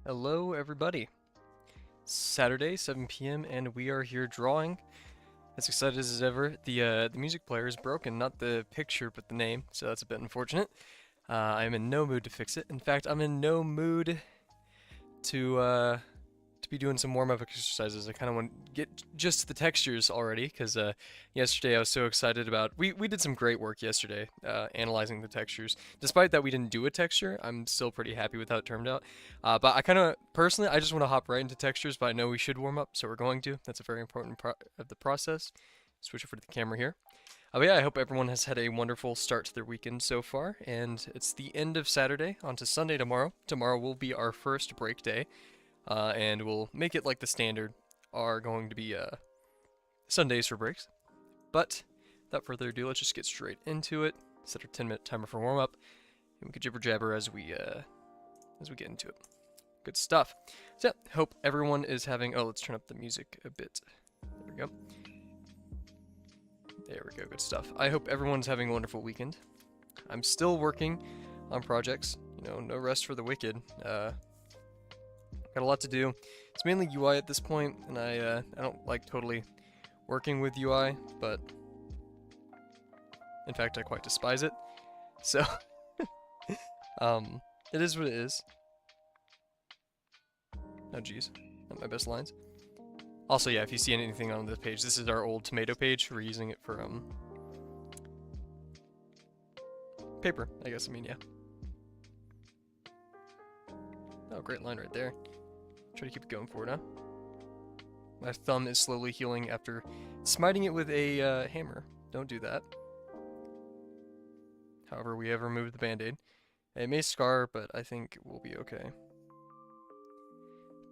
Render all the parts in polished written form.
Hello, everybody. Saturday, 7 p.m., and we are here drawing. As excited as ever. The music player is broken, not the picture, but the name, so that's a bit unfortunate. I am in no mood to fix it. In fact, I'm in no mood to to be doing some warm-up exercises. I kind of want to get just to the textures already, because yesterday I was so excited about. We did some great work yesterday, analyzing the textures. Despite that we didn't do a texture, I'm still pretty happy with how it turned out. But I kind of personally, I just want to hop right into textures. But I know we should warm up, so we're going to. That's a very important part of the process. Switch over to the camera here. But yeah, I hope everyone has had a wonderful start to their weekend so far, and it's the end of Saturday, onto Sunday tomorrow. Tomorrow will be our first break day, and we'll make it like the standard are going to be Sundays for breaks. But without further ado, let's just get straight into it. Set our 10-minute timer for warm up, and we can jibber jabber as we get into it. Good stuff. So yeah, hope everyone is having. Oh, let's turn up the music a bit. There we go. There we go. Good stuff. I hope everyone's having a wonderful weekend. I'm still working on projects. You know, no rest for the wicked. Got a lot to do. It's mainly UI at this point, and I don't like totally working with UI, but in fact I quite despise it. So it is what it is. Oh geez, not my best lines. Also, yeah, if you see anything on this page, this is our old tomato page. We're using it for paper, I guess. I mean, yeah. Oh, great line right there. Try to keep it going forward, huh? My thumb is slowly healing after smiting it with a hammer. Don't do that. However, we have removed the band-aid. It may scar, but I think we'll be okay.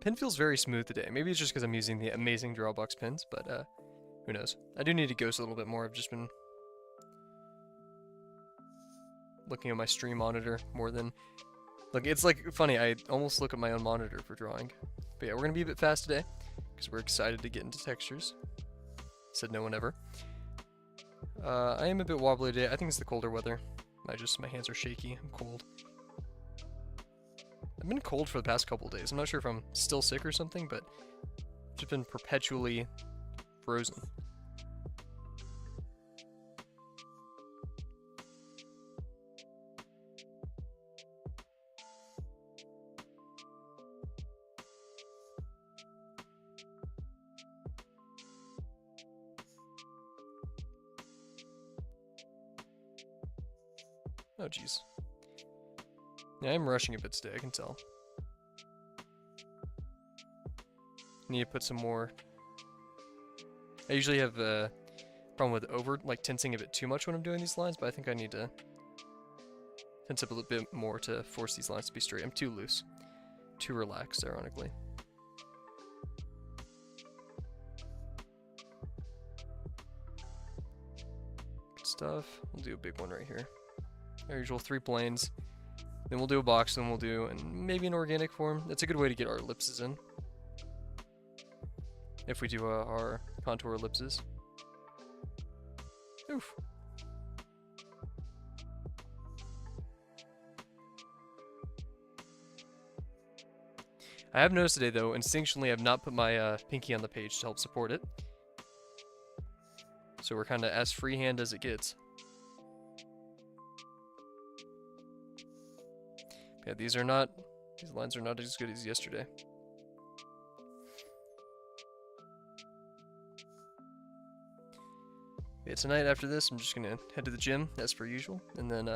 Pen feels very smooth today. Maybe it's just because I'm using the amazing Drawbox pens, but who knows. I do need to ghost a little bit more. I've just been looking at my stream monitor more than... Look, it's like funny, I almost look at my own monitor for drawing. But yeah, we're going to be a bit fast today, because we're excited to get into textures. Said no one ever. I am a bit wobbly today. I think it's the colder weather. My hands are shaky. I'm cold. I've been cold for the past couple days. I'm not sure if I'm still sick or something, but I've just been perpetually frozen. Oh jeez. Yeah, I'm rushing a bit today, I can tell. Need to put some more... I usually have a problem with tensing a bit too much when I'm doing these lines, but I think I need to tense up a little bit more to force these lines to be straight. I'm too loose. Too relaxed, ironically. Good stuff. We'll do a big one right here. Our usual 3 planes. Then we'll do a box, then we'll do maybe an organic form. That's a good way to get our ellipses in. If we do our contour ellipses. Oof. I have noticed today, though, instinctually I've not put my pinky on the page to help support it. So we're kind of as freehand as it gets. Yeah, these lines are not as good as yesterday. Yeah, tonight after this, I'm just gonna head to the gym, as per usual, and then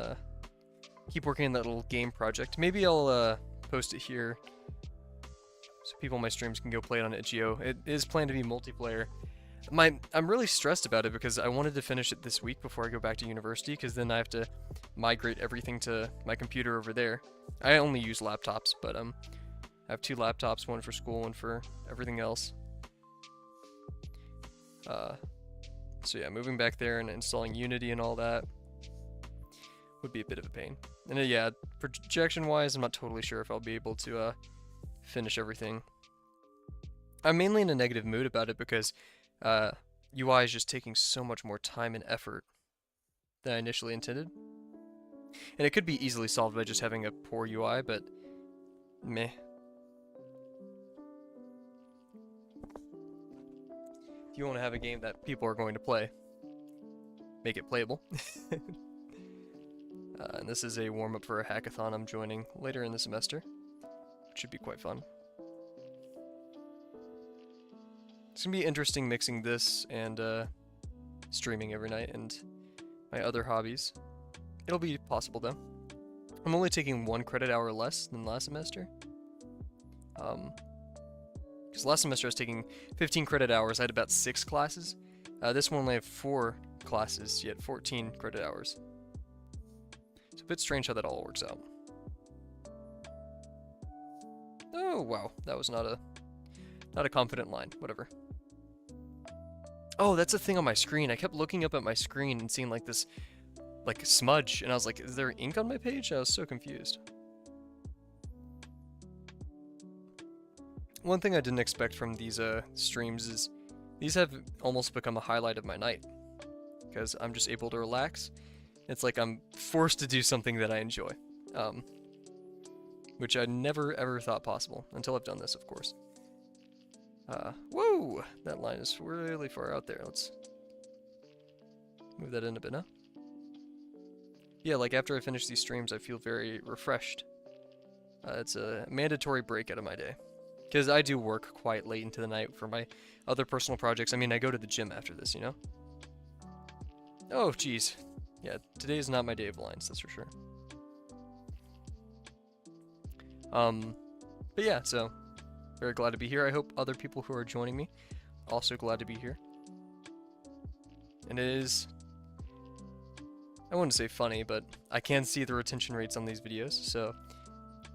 keep working on that little game project. Maybe I'll post it here, so people on my streams can go play it on itch.io. It is planned to be multiplayer. I'm really stressed about it because I wanted to finish it this week before I go back to university, because then I have to migrate everything to my computer over there. I only use laptops, but I have 2 laptops, one for school, one for everything else. So yeah, moving back there and installing Unity and all that would be a bit of a pain. And yeah, projection-wise, I'm not totally sure if I'll be able to finish everything. I'm mainly in a negative mood about it because UI is just taking so much more time and effort than I initially intended. And it could be easily solved by just having a poor UI, but meh. if you want to have a game that people are going to play, make it playable. And this is a warm-up for a hackathon I'm joining later in the semester, which should be quite fun. It's gonna be interesting mixing this and streaming every night and my other hobbies. It'll be possible though. I'm only taking 1 credit hour less than last semester. Because last semester I was taking 15 credit hours. I had about 6 classes. This one only have 4 classes, yet 14 credit hours. It's a bit strange how that all works out. Oh wow, that was not a confident line. Whatever. Oh, that's a thing on my screen. I kept looking up at my screen and seeing like this, like smudge, and I was like, "Is there ink on my page?" I was so confused. One thing I didn't expect from these streams is these have almost become a highlight of my night because I'm just able to relax. It's like I'm forced to do something that I enjoy, which I never ever thought possible until I've done this, of course. Whoa! That line is really far out there. Let's move that in a bit now. Yeah, like after I finish these streams, I feel very refreshed. It's a mandatory break out of my day. Because I do work quite late into the night for my other personal projects. I mean, I go to the gym after this, you know? Oh, jeez. Yeah, today is not my day of lines, that's for sure. But yeah, so very glad to be here. I hope other people who are joining me also glad to be here. And it is, I wouldn't say funny, but I can see the retention rates on these videos, so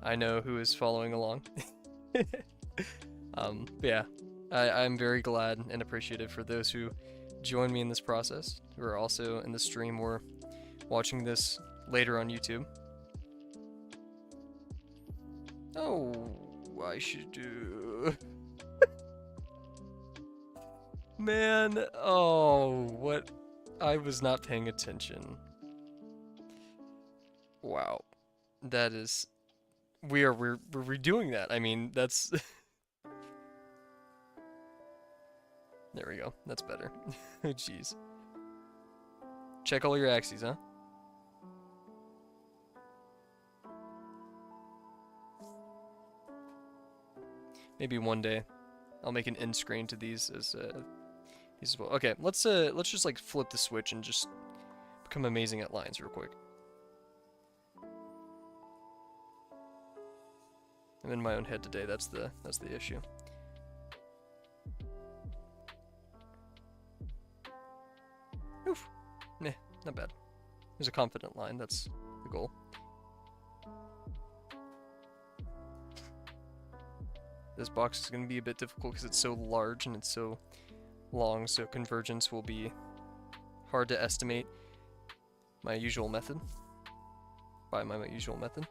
I know who is following along. But yeah, I'm very glad and appreciative for those who join me in this process, who are also in the stream or watching this later on YouTube. Oh, I should do... Man, oh, what? I was not paying attention. Wow. That is... We're redoing that. I mean, that's... There we go. That's better. Jeez. Check all your axes, huh? Maybe one day I'll make an end screen to these as well. Okay, let's just like flip the switch and just become amazing at lines real quick. I'm in my own head today. That's the issue. Oof. Meh, not bad. There's a confident line. That's the goal. This box is going to be a bit difficult because it's so large and it's so long, so convergence will be hard to estimate my usual method. By my usual method.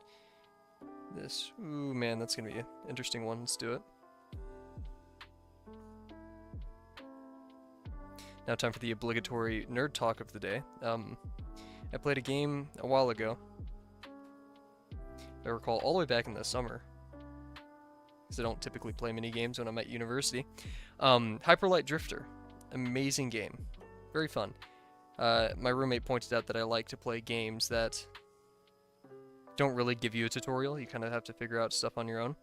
This, ooh man, that's going to be an interesting one. Let's do it. Now time for the obligatory nerd talk of the day. I played a game a while ago. I recall all the way back in the summer. Because I don't typically play mini games when I'm at university. Hyper Light Drifter. Amazing game. Very fun. My roommate pointed out that I like to play games that don't really give you a tutorial. You kind of have to figure out stuff on your own.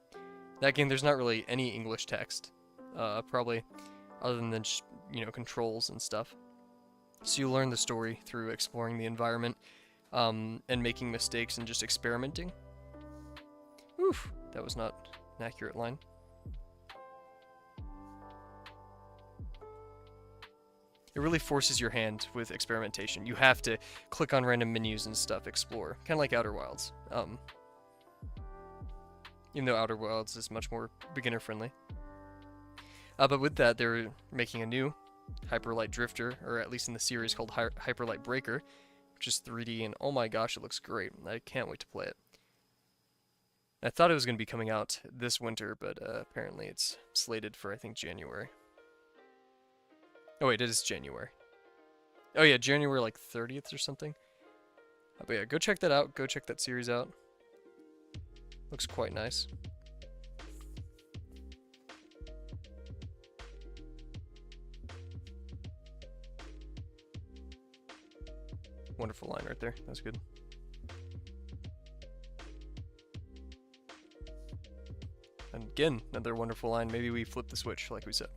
That game, there's not really any English text. Probably other than just, you know, controls and stuff. So you learn the story through exploring the environment and making mistakes and just experimenting. Oof, that was not an accurate line. It really forces your hand with experimentation. You have to click on random menus and stuff, explore. Kind of like Outer Wilds. Even though Outer Wilds is much more beginner friendly. But with that, they're making a new Hyper Light Drifter, or at least in the series called Hyper Light Breaker, which is 3D, and oh my gosh, it looks great. I can't wait to play it. I thought it was going to be coming out this winter, but apparently it's slated for, I think, January. Oh wait, it is January. Oh yeah, January like 30th or something. But yeah, go check that out. Go check that series out. Looks quite nice. Wonderful line right there. That's good. And again, another wonderful line. Maybe we flip the switch, like we said.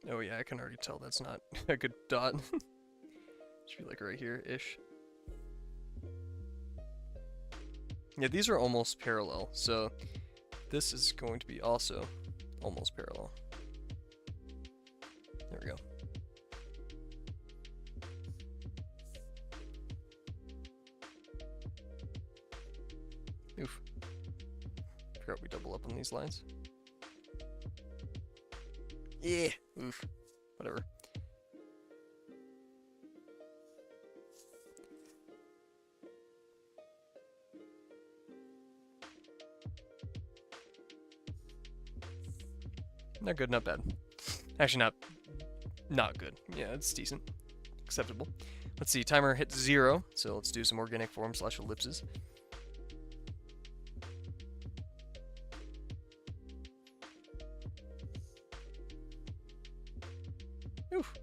Oh yeah, I can already tell that's not a good dot. Should be like right here-ish. Yeah, these are almost parallel, so this is going to be also almost parallel. There we go. Oof. Forgot we double up on these lines. Yeah, oof. Whatever. Not good, not bad. Actually, not good. Yeah, it's decent. Acceptable. Let's see, timer hits 0, so let's do some organic form / ellipses. Oof.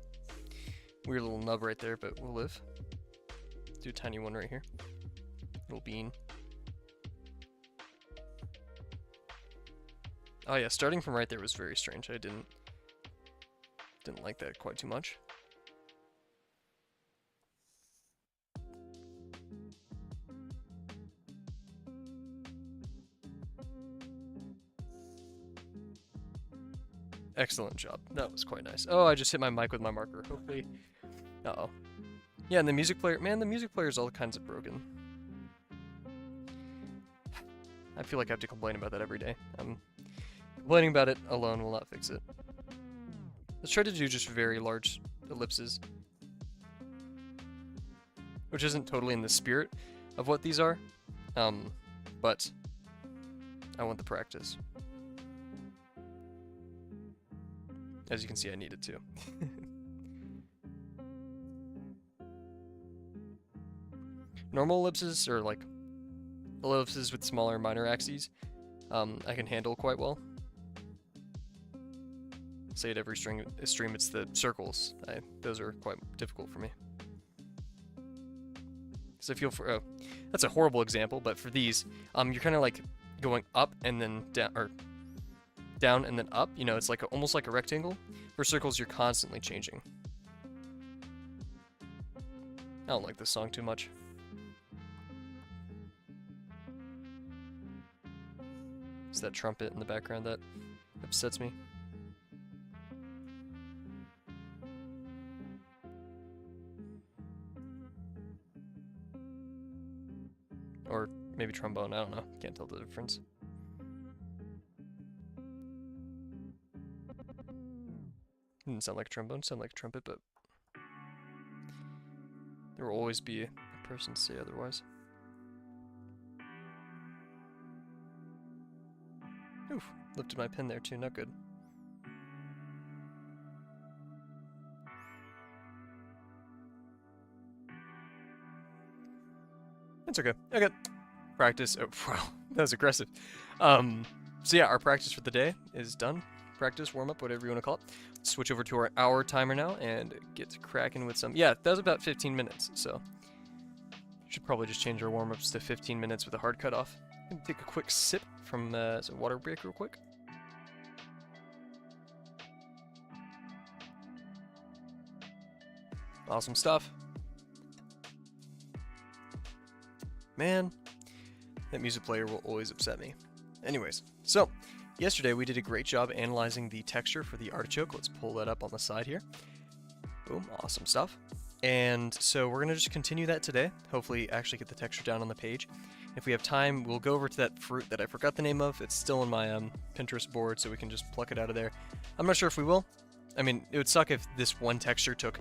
Weird little nub right there, but we'll live. Do a tiny one right here. Little bean. Oh yeah, starting from right there was very strange. I didn't like that quite too much. Excellent job. That was quite nice. Oh, I just hit my mic with my marker. Hopefully. Uh-oh. Yeah, and the music player, man, the music player is all kinds of broken. I feel like I have to complain about that every day. Complaining about it alone will not fix it. Let's try to do just very large ellipses. Which isn't totally in the spirit of what these are. But I want the practice. As you can see, I need it too. Normal ellipses, or like ellipses with smaller minor axes, I can handle quite well. Say at every stream it's the circles. Those are quite difficult for me. So I feel for, oh, that's a horrible example, but for these, you're kind of like going up and then down, or down and then up. You know, it's like almost like a rectangle. For circles, you're constantly changing. I don't like this song too much. It's that trumpet in the background that upsets me. Or maybe trombone, I don't know. Can't tell the difference. Didn't sound like a trombone, sound like a trumpet, but there will always be a person to say otherwise. Oof, lifted my pen there too, not good. It's okay. Okay. Practice. Oh, wow. That was aggressive. So yeah, our practice for the day is done. Practice, warm up, whatever you want to call it. Switch over to our hour timer now and get cracking with some. Yeah, that was about 15 minutes. So should probably just change our warm ups to 15 minutes with a hard cutoff. Take a quick sip from some water break real quick. Awesome stuff. Man, that music player will always upset me. Anyways, so yesterday we did a great job analyzing the texture for the artichoke. Let's pull that up on the side here. Boom, awesome stuff. And so we're gonna just continue that today. Hopefully actually get the texture down on the page. If we have time, we'll go over to that fruit that I forgot the name of. It's still in my Pinterest board, so we can just pluck it out of there. I'm not sure if we will. I mean, it would suck if this one texture took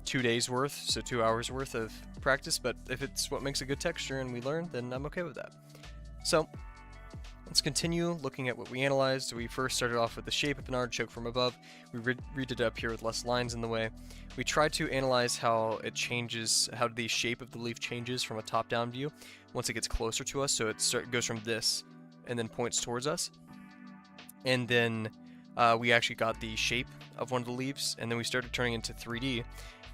2 days worth, so 2 hours worth of practice, but if it's what makes a good texture and we learn, then I'm okay with that. So let's continue looking at what we analyzed. We first started off with the shape of an artichoke from above. We read it up here with less lines in the way. We tried to analyze how it changes, how the shape of the leaf changes from a top-down view once it gets closer to us. So it goes from this and then points towards us. And then we actually got the shape of one of the leaves, and then we started turning into 3D,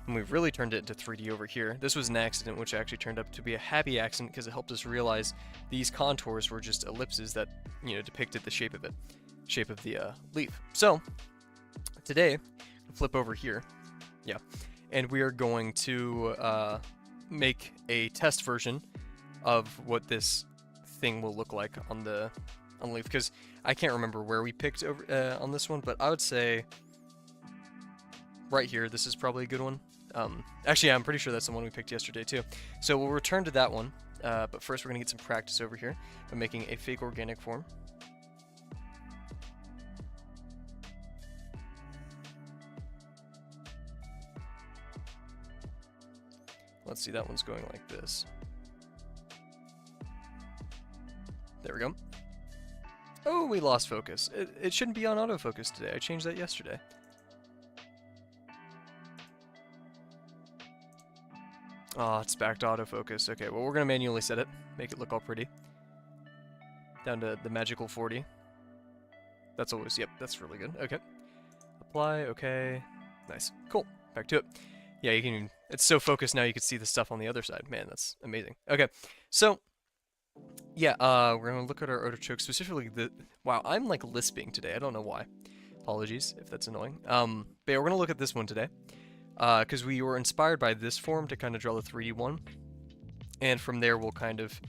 and we really turned it into 3D over here. This was an accident, which actually turned up to be a happy accident because it helped us realize these contours were just ellipses that, you know, depicted the shape of it, shape of the leaf. So today, flip over here, yeah, and we are going to make a test version of what this thing will look like on the leaf, because I can't remember where we picked over on this one, but I would say right here, this is probably a good one. Actually, I'm pretty sure that's the one we picked yesterday too. So we'll return to that one, but first we're gonna get some practice over here by making a fake organic form. Let's see, that one's going like this. There we go. Oh, we lost focus. It shouldn't be on autofocus today. I changed that yesterday. Oh, it's back to autofocus. Okay, well, we're going to manually set it. Make it look all pretty. Down to the magical 40. That's always, yep, that's really good. Okay. Apply, okay. Nice. Cool. Back to it. Yeah, you can, it's so focused now you can see the stuff on the other side. Man, that's amazing. Okay, so yeah, we're gonna look at our artichoke, specifically the, wow, I'm like lisping today, I don't know why. Apologies if that's annoying. But yeah, we're gonna look at this one today, because we were inspired by this form to kind of draw the 3D one, and from there we'll kind of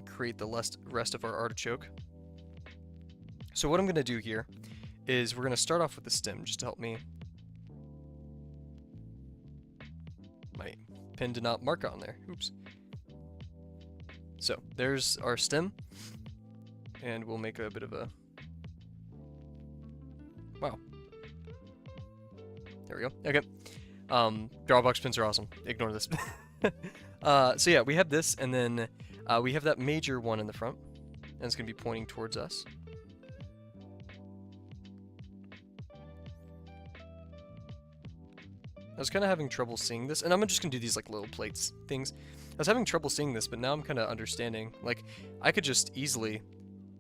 create the rest of our artichoke. So what I'm gonna do here is we're gonna start off with the stem, just to help me. My pen did not mark on there, oops. So, there's our stem, and we'll make a bit of a, wow. There we go, okay. Drawbox pins are awesome, ignore this. So yeah, we have this, and then we have that major one in the front, and it's going to be pointing towards us. I was kind of having trouble seeing this, and I'm just going to do these like little plates things. I was having trouble seeing this, but now I'm kind of understanding. Like, I could just easily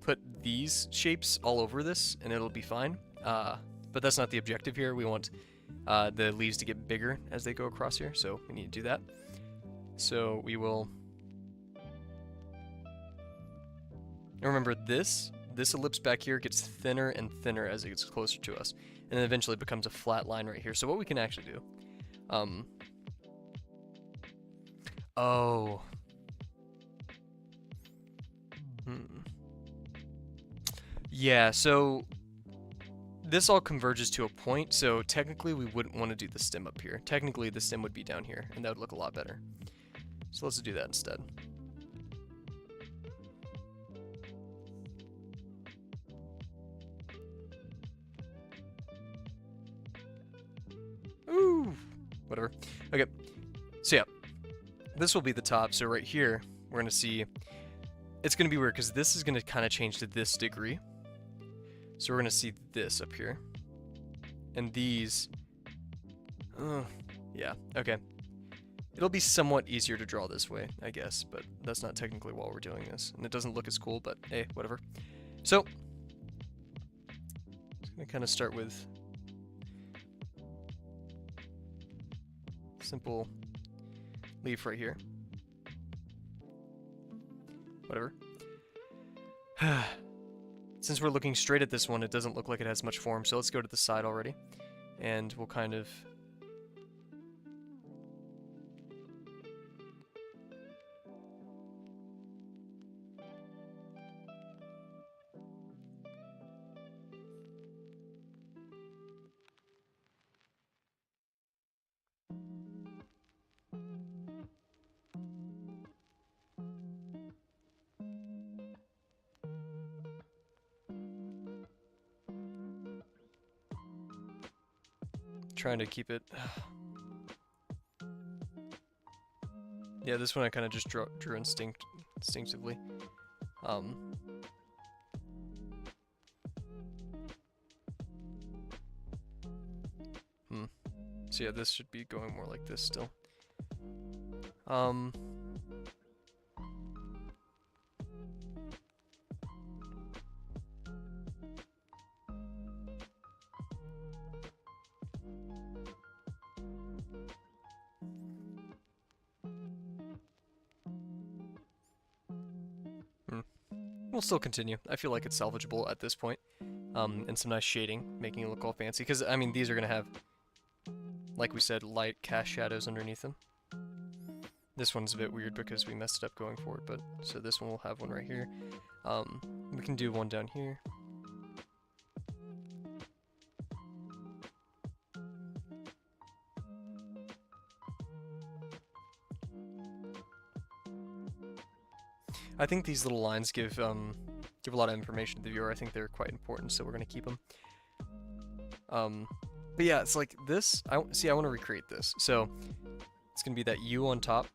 put these shapes all over this, and it'll be fine. But that's not the objective here. We want the leaves to get bigger as they go across here, so we need to do that. So we will... Remember, this ellipse back here gets thinner and thinner as it gets closer to us, and then eventually becomes a flat line right here. So what we can actually do... Oh. Yeah, so this all converges to a point, so technically we wouldn't want to do the stem up here. Technically the stem would be down here, and that would look a lot better. So let's do that instead. Ooh, whatever. Okay, so yeah, this will be the top. So right here, we're going to see, it's going to be weird because this is going to kind of change to this degree. So we're going to see this up here. And these, yeah, okay. It'll be somewhat easier to draw this way, I guess, but that's not technically why we're doing this. And it doesn't look as cool, but hey, whatever. So, I'm going to kind of start with simple leaf right here. Whatever. Since we're looking straight at this one, it doesn't look like it has much form, so let's go to the side already. And we'll kind of... trying to keep it... Yeah, this one I kind of just drew instinctively. So yeah, this should be going more like this still. We'll still continue. I feel like it's salvageable at this point. And some nice shading, making it look all fancy. Because, I mean, these are going to have, like we said, light cast shadows underneath them. This one's a bit weird because we messed it up going forward, but so this one will have one right here. We can do one down here. I think these little lines give a lot of information to the viewer. I think they're quite important, so we're gonna keep them. But yeah, it's like this. I want to recreate this. So it's gonna be that U on top,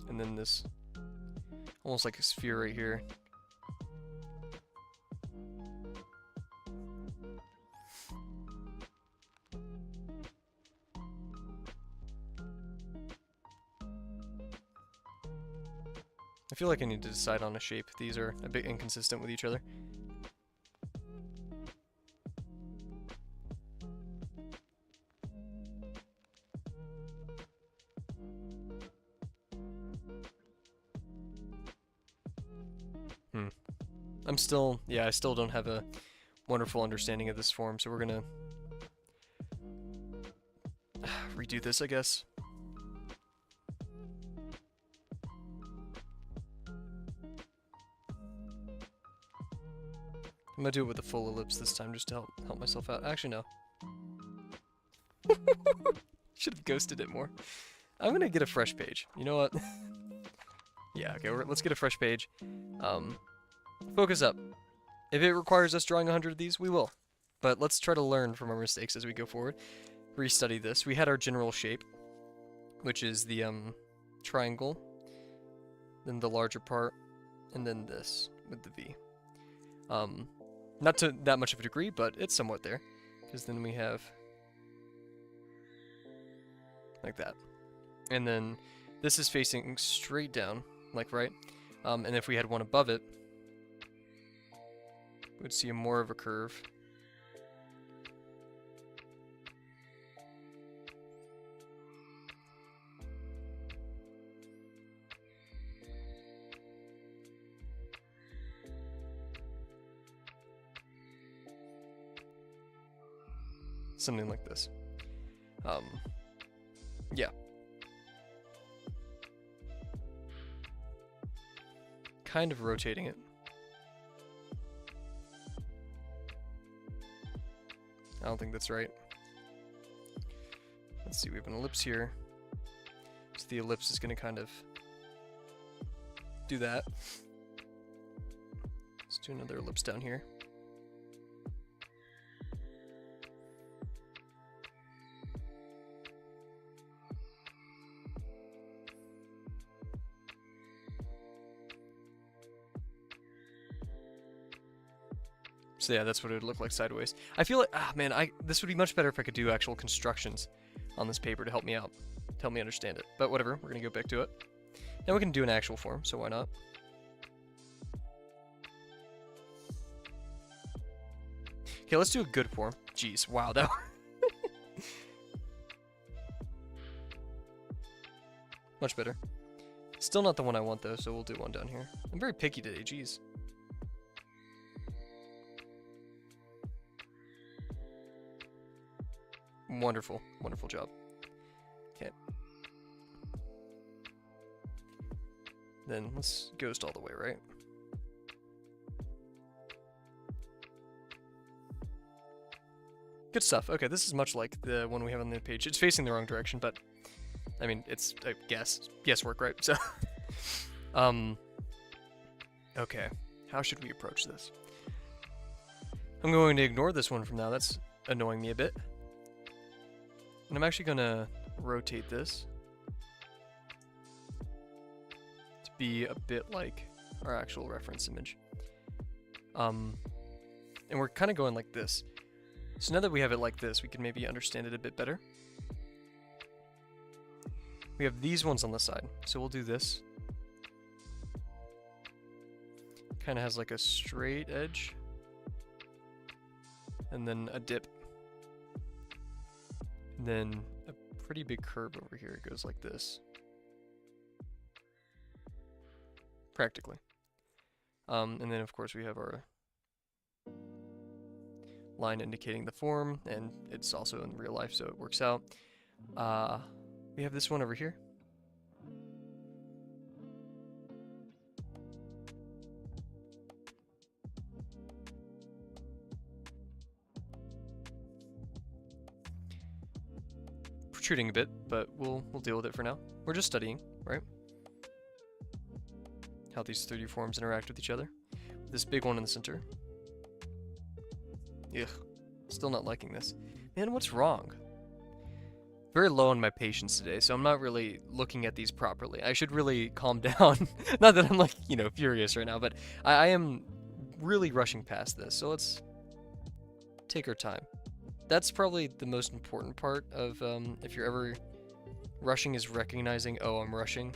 and then this, almost like a sphere right here. I feel like I need to decide on a shape. These are a bit inconsistent with each other. I still don't have a wonderful understanding of this form, so we're gonna redo this, I guess. I'm gonna do it with a full ellipse this time just to help myself out. Actually, no. Should have ghosted it more. I'm gonna get a fresh page. You know what? Yeah, okay, let's get a fresh page. Focus up. If it requires us drawing 100 of these, we will. But let's try to learn from our mistakes as we go forward. Restudy this. We had our general shape, which is the triangle, then the larger part, and then this with the V. Not to that much of a degree, but it's somewhat there. Because then we have like that. And then this is facing straight down, like right. And if we had one above it, we would see more of a curve. Something like this. Yeah. Kind of rotating it. I don't think that's right. Let's see, we have an ellipse here. So the ellipse is going to kind of do that. Let's do another ellipse down here. So yeah, that's what it would look like sideways. I feel like, man, this would be much better if I could do actual constructions on this paper to help me out, to help me understand it. But whatever, we're gonna go back to it. Now we can do an actual form, so why not? Okay, let's do a good form. Jeez, wow, that. Much better. Still not the one I want though, so we'll do one down here. I'm very picky today, jeez. Wonderful, wonderful job. Okay. Then let's ghost all the way, right? Good stuff. Okay, this is much like the one we have on the page. It's facing the wrong direction, but I mean, it's a guesswork, right? So, okay. How should we approach this? I'm going to ignore this one from now. That's annoying me a bit. And I'm actually gonna rotate this to be a bit like our actual reference image. And we're kind of going like this. So now that we have it like this, we can maybe understand it a bit better. We have these ones on the side, so we'll do this. Kind of has like a straight edge, and then a dip. And then a pretty big curve over here. It goes like this. practically. And then of course we have our line indicating the form, and it's also in real life, so it works out. We have this one over here. Protruding a bit, but we'll deal with it for now. We're just studying, right? How these 3D forms interact with each other. This big one in the center. Ugh, still not liking this. Man, what's wrong? Very low on my patience today, so I'm not really looking at these properly. I should really calm down. Not that I'm like, you know, furious right now, but I am really rushing past this, so let's take our time. That's probably the most important part of if you're ever rushing, is recognizing, oh, I'm rushing.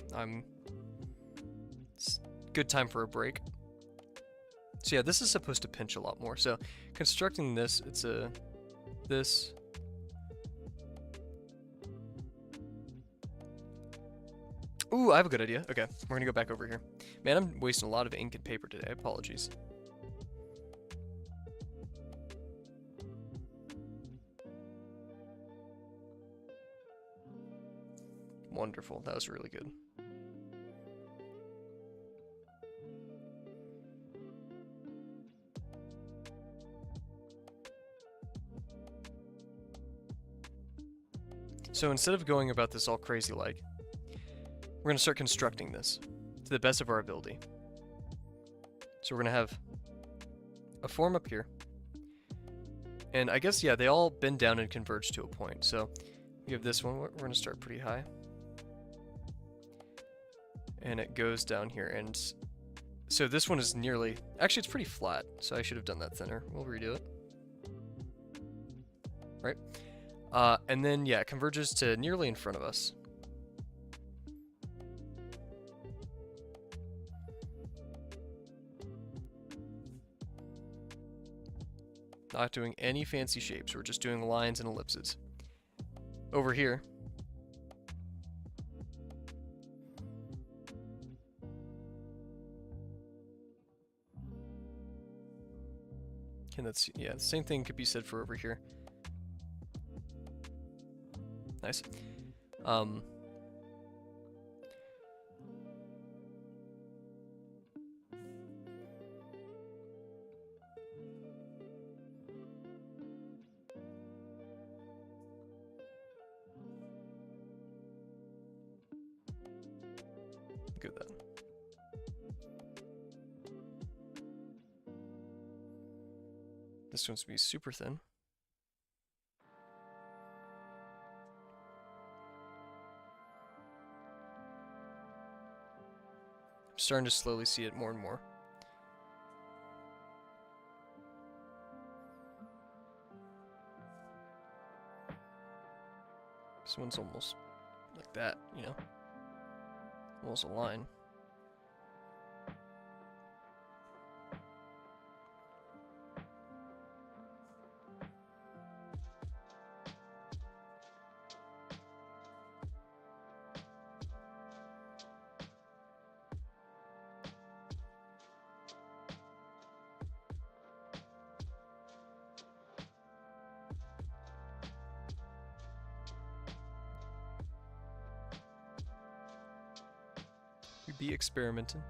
It's good time for a break. So yeah, this is supposed to pinch a lot more. So constructing this, it's this. Ooh, I have a good idea. Okay, we're gonna go back over here. Man, I'm wasting a lot of ink and paper today. Apologies. Wonderful. That was really good. So instead of going about this all crazy like, we're going to start constructing this to the best of our ability. So we're going to have a form up here. And I guess, yeah, they all bend down and converge to a point. So we have this one. We're going to start pretty high. And it goes down here. And so this one is nearly... Actually, it's pretty flat. So I should have done that thinner. We'll redo it. Right? And then, yeah, it converges to nearly in front of us. Not doing any fancy shapes. We're just doing lines and ellipses. Over here. And that's, yeah, the same thing could be said for over here. Nice. Good then. This one's gonna be super thin. I'm starting to slowly see it more and more. This one's almost like that, you know? Almost a line. We'd be experimenting.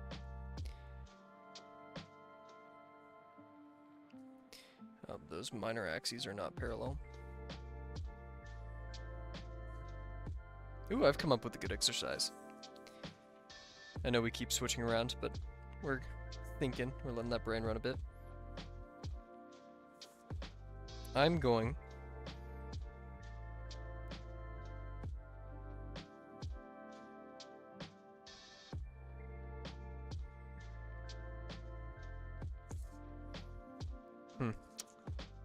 Those minor axes are not parallel. Ooh, I've come up with a good exercise. I know we keep switching around, but we're thinking. We're letting that brain run a bit. I'm going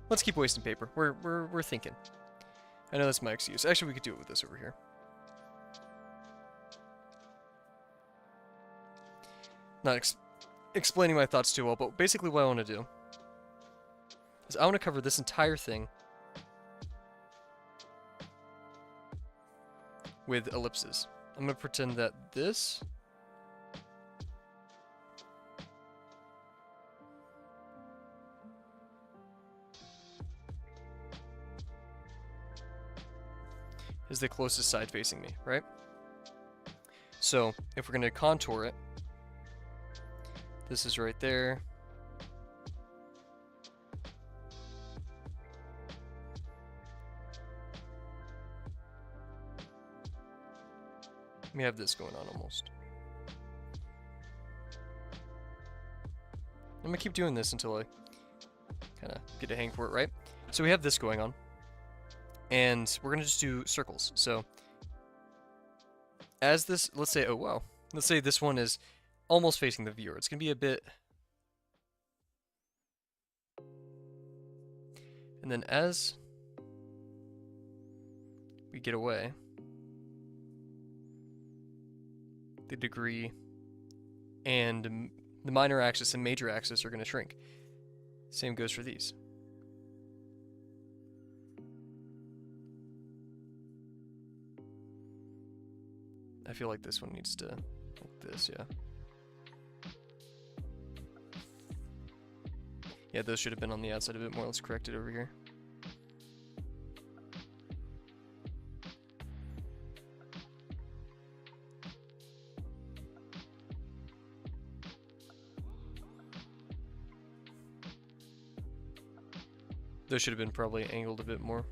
Let's keep wasting paper. We're thinking. I know that's my excuse. Actually, we could do it with this over here. Not explaining my thoughts too well, but basically what I want to do is I want to cover this entire thing with ellipses. I'm going to pretend that this is the closest side facing me, right? So if we're going to contour it, this is right there. We have this going on almost. I'm gonna keep doing this until I kind of get a hang for it, right? So we have this going on, and we're gonna just do circles. So as this, let's say, oh wow, let's say this one is almost facing the viewer. It's gonna be a bit, and then as we get away, the degree and the minor axis and major axis are going to shrink. Same goes for these. I feel like this one needs to, like this, yeah. Yeah, those should have been on the outside a bit more. Let's correct it over here. Those should have been probably angled a bit more.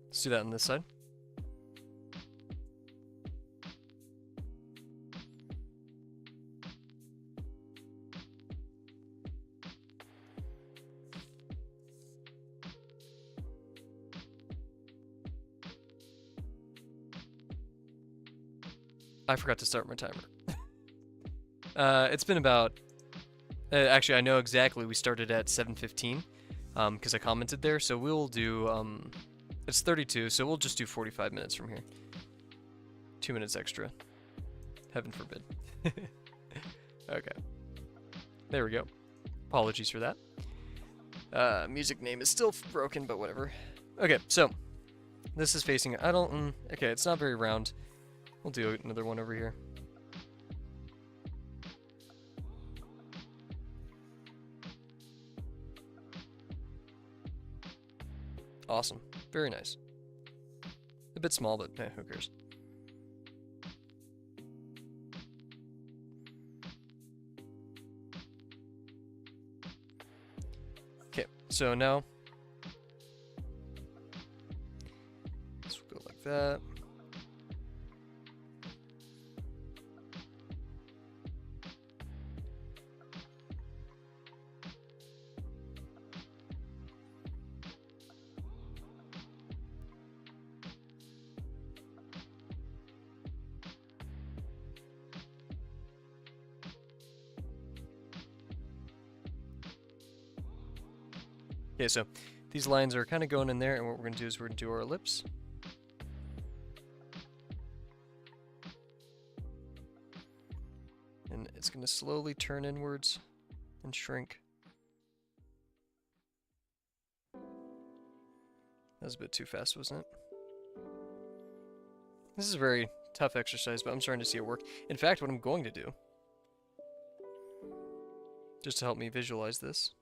Let's do that on this side. I forgot to start my timer. It's been about... actually, I know exactly. We started at 7:15. Because I commented there, so we'll do, it's 32, so we'll just do 45 minutes from here. 2 minutes extra. Heaven forbid. Okay. There we go. Apologies for that. Music name is still broken, but whatever. Okay, so, this is facing, okay, it's not very round. We'll do another one over here. Awesome. Very nice. A bit small, but who cares? Okay, so now this will go like that. Okay, so these lines are kind of going in there, and what we're going to do is we're going to do our ellipse. And it's going to slowly turn inwards and shrink. That was a bit too fast, wasn't it? This is a very tough exercise, but I'm starting to see it work. In fact, what I'm going to do, just to help me visualize this,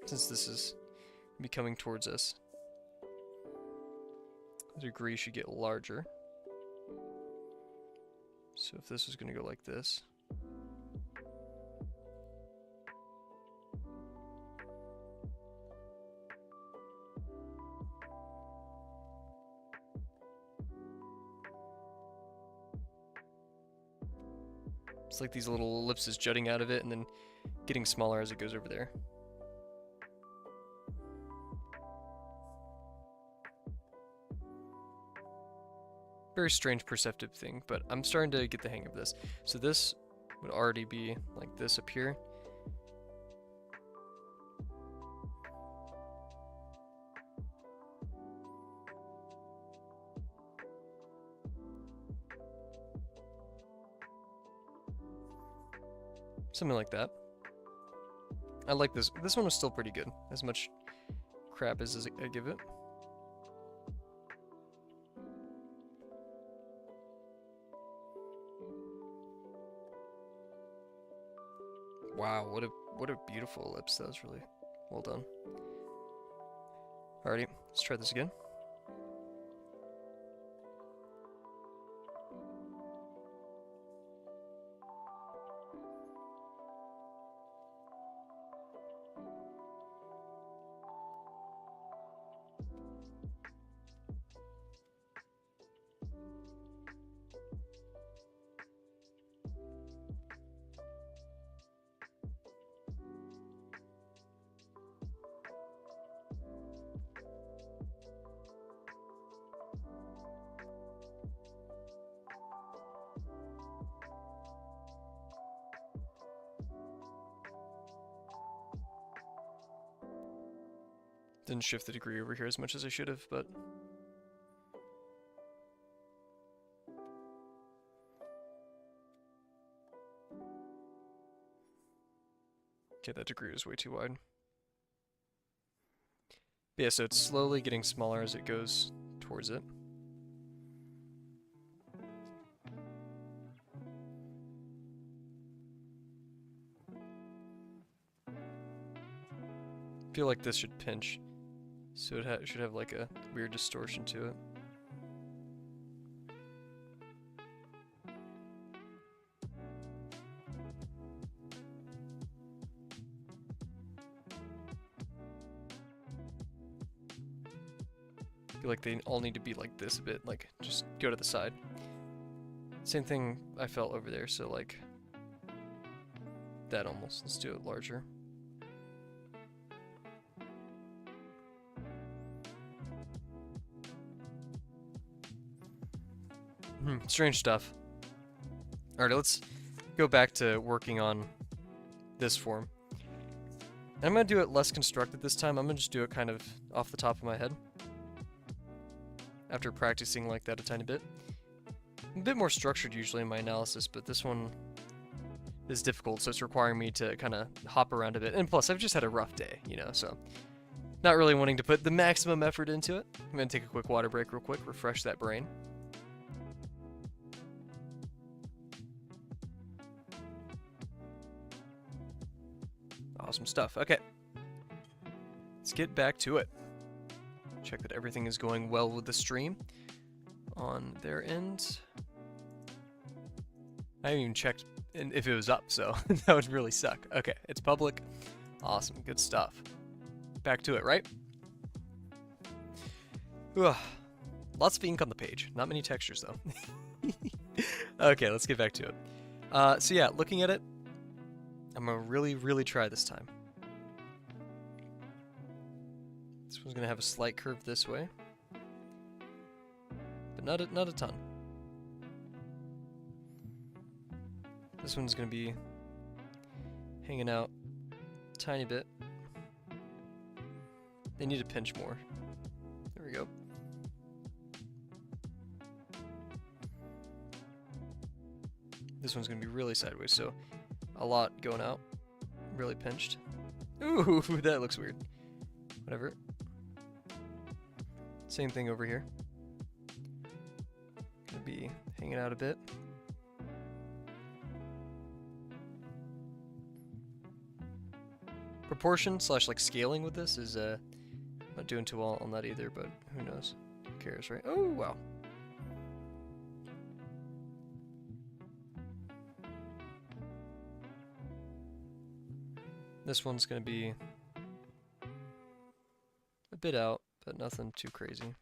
since this is coming towards us, the degree should get larger. So if this was going to go like this, it's like these little ellipses jutting out of it and then getting smaller as it goes over there. Very strange perceptive thing, but I'm starting to get the hang of this. So this would already be like this up here. Something like that. I like this. This one was still pretty good. As much crap as I give it. Wow, what a beautiful ellipse. That was really well done. Alrighty, let's try this again. Didn't shift the degree over here as much as I should have, but... Okay, that degree is way too wide. But yeah, so it's slowly getting smaller as it goes towards it. I feel like this should pinch, so it should have like a weird distortion to it. I feel like they all need to be like this a bit, like just go to the side. Same thing I felt over there, so like that almost. Let's do it larger. Strange stuff. Alright, let's go back to working on this form. And I'm going to do it less constructed this time. I'm going to just do it kind of off the top of my head. After practicing like that a tiny bit. I'm a bit more structured usually in my analysis, but this one is difficult, so it's requiring me to kind of hop around a bit. And plus, I've just had a rough day, you know, so not really wanting to put the maximum effort into it. I'm going to take a quick water break real quick, refresh that brain. Awesome stuff. Okay. Let's get back to it. Check that everything is going well with the stream on their end. I haven't even checked if it was up, so that would really suck. Okay, it's public. Awesome, good stuff. Back to it, right? Ugh. Lots of ink on the page. Not many textures, though. Okay, let's get back to it. So yeah, looking at it, I'm gonna really try this time. This one's gonna have a slight curve this way, but not a ton. This one's gonna be hanging out a tiny bit. They need to pinch more. There we go. This one's gonna be really sideways, so a lot going out. Really pinched. Ooh, that looks weird. Whatever. Same thing over here. Gonna be hanging out a bit. Proportion / like scaling with this is not doing too well on that either, but who knows? Who cares, right? Oh, wow. This one's gonna be a bit out, but nothing too crazy.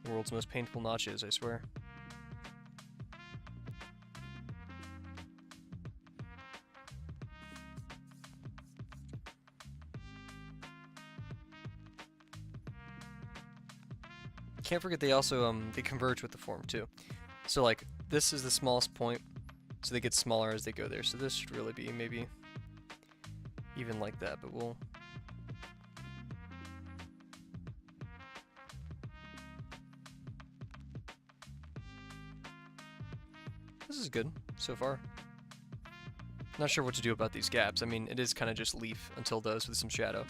World's most painful notches, I swear. Can't forget they also they converge with the form too. So like this is the smallest point, so they get smaller as they go there. So this should really be maybe even like that, but we'll This is good so far. Not sure what to do about these gaps. I mean, it is kind of just leaf until those with some shadow.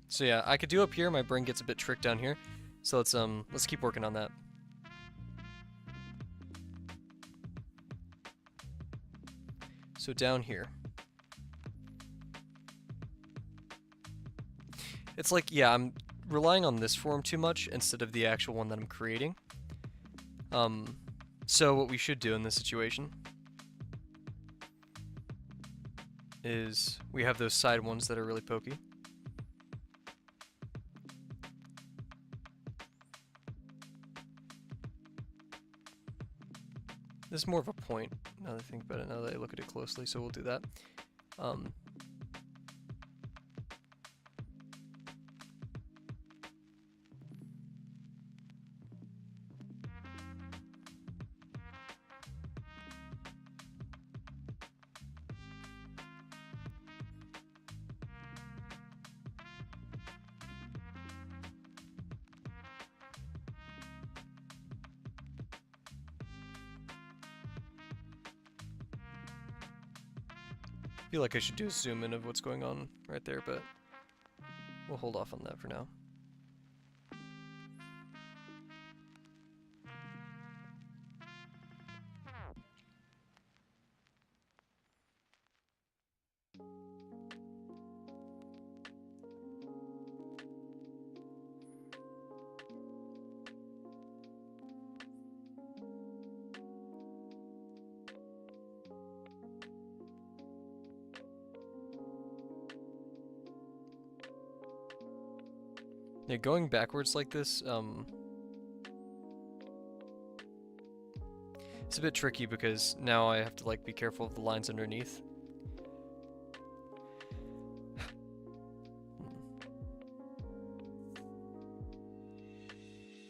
So yeah, I could do up here. My brain gets a bit tricked down here. So let's keep working on that. So down here. It's like, yeah, I'm relying on this form too much instead of the actual one that I'm creating. So what we should do in this situation is we have those side ones that are really pokey. This is more of a point, now that I think about it, now that I look at it closely, so we'll do that. I feel like I should do a zoom in of what's going on right there, but we'll hold off on that for now. Yeah, going backwards like this, it's a bit tricky because now I have to like be careful of the lines underneath.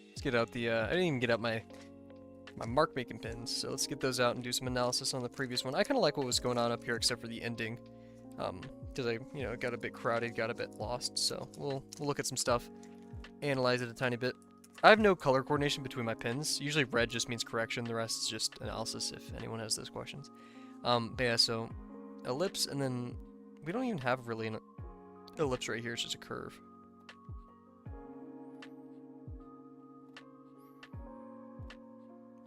Let's get out the, I didn't even get out my mark making pins, so let's get those out and do some analysis on the previous one. I kind of like what was going on up here except for the ending, because I, got a bit crowded, got a bit lost, so we'll look at some stuff, analyze it a tiny bit. I have no color coordination between my pins. Usually red just means correction, the rest is just analysis if anyone has those questions. But yeah, so ellipse, and then we don't even have really an ellipse right here, it's just a curve.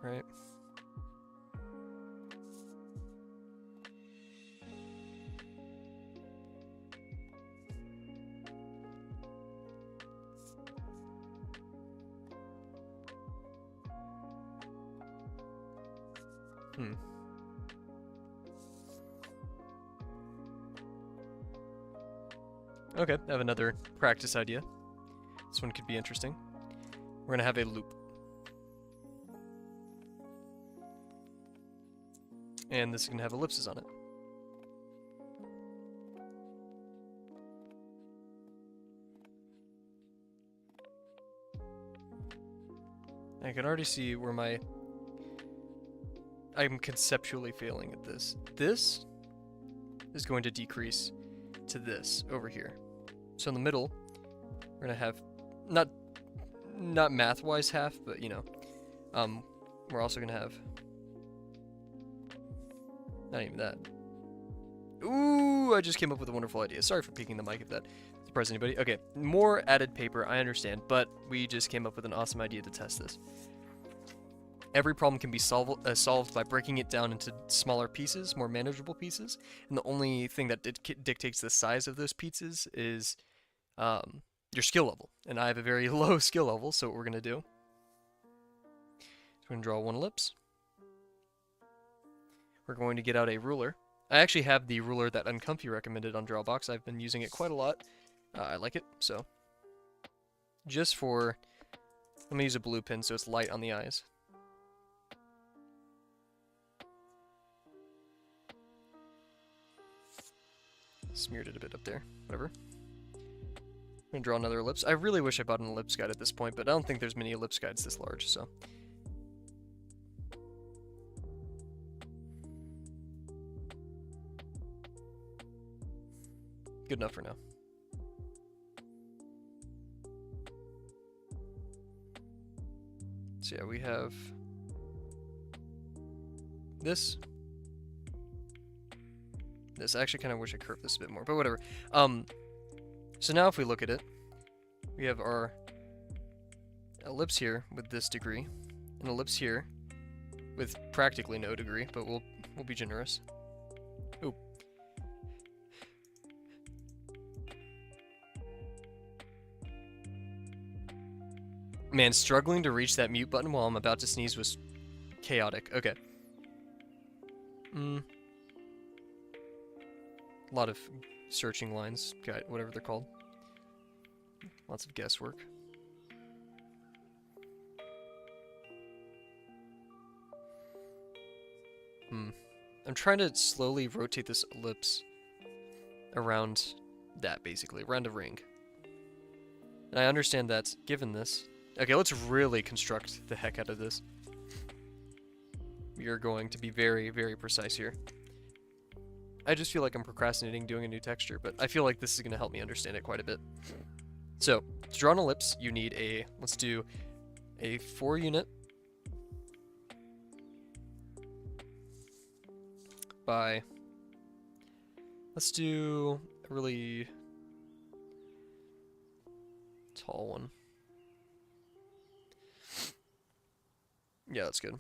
Right? Okay, I have another practice idea. This one could be interesting. We're gonna have a loop. And this is gonna have ellipses on it. I can already see where I'm conceptually failing at this. This is going to decrease to this over here. So in the middle, we're gonna have not math-wise half, but we're also gonna have not even that. Ooh, I just came up with a wonderful idea. Sorry for peeking the mic if that surprised anybody. Okay, more added paper, I understand, but we just came up with an awesome idea to test this. Every problem can be solved by breaking it down into smaller pieces, more manageable pieces, and the only thing that dictates the size of those pieces is your skill level. And I have a very low skill level, so what we're going to do is we're going to draw one ellipse. We're going to get out a ruler. I actually have the ruler that Uncomfy recommended on Drawbox. I've been using it quite a lot. I like it, so just for, let me use a blue pen so it's light on the eyes. Smeared it a bit up there, whatever. I'm gonna draw another ellipse. I really wish I bought an ellipse guide at this point, but I don't think there's many ellipse guides this large, so. Good enough for now. So yeah, we have this. This. I actually kind of wish I curved this a bit more, but whatever. So now if we look at it, we have our ellipse here with this degree, an ellipse here with practically no degree, but we'll be generous. Ooh. Man, struggling to reach that mute button while I'm about to sneeze was chaotic. Okay. A lot of searching lines, whatever they're called. Lots of guesswork. I'm trying to slowly rotate this ellipse around that, basically, around a ring. And I understand that, given this... Okay, let's really construct the heck out of this. We are going to be very, very precise here. I just feel like I'm procrastinating doing a new texture, but I feel like this is going to help me understand it quite a bit. So, to draw an ellipse, you need a... Let's do a 4-unit by... Let's do a really tall one. Yeah, that's good.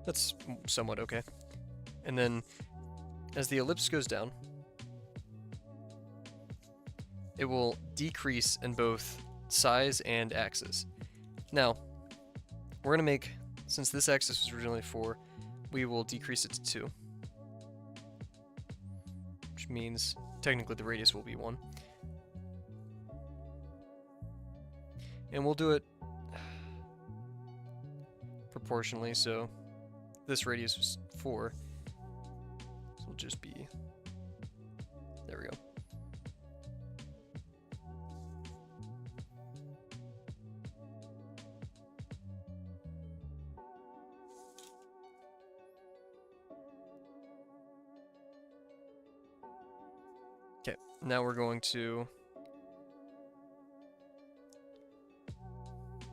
That's somewhat okay. And then, as the ellipse goes down, it will decrease in both size and axis. Now, we're going to make, since this axis was originally 4, we will decrease it to 2. Which means, technically the radius will be 1. And we'll do it proportionally, so this radius was 4, so it'll just be, there we go. Okay, now we're going to,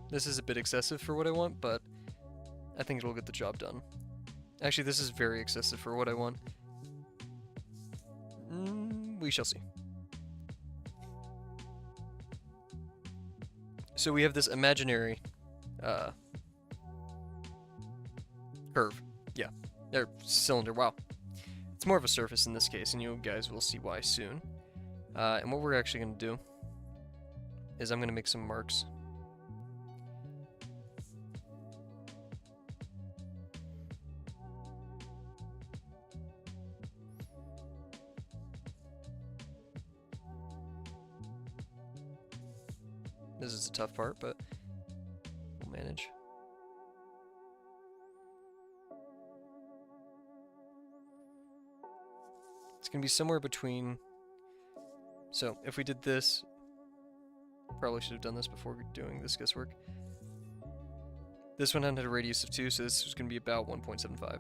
this is a bit excessive for what I want, but I think it'll get the job done. Actually, this is very excessive for what I want. We shall see. So we have this imaginary curve. Yeah, cylinder, wow. It's more of a surface in this case, and you guys will see why soon. And what we're actually going to do is I'm going to make some marks. This is the tough part, but we'll manage. It's going to be somewhere between... So, if we did this... Probably should have done this before doing this guesswork. This one had a radius of 2, so this was going to be about 1.75.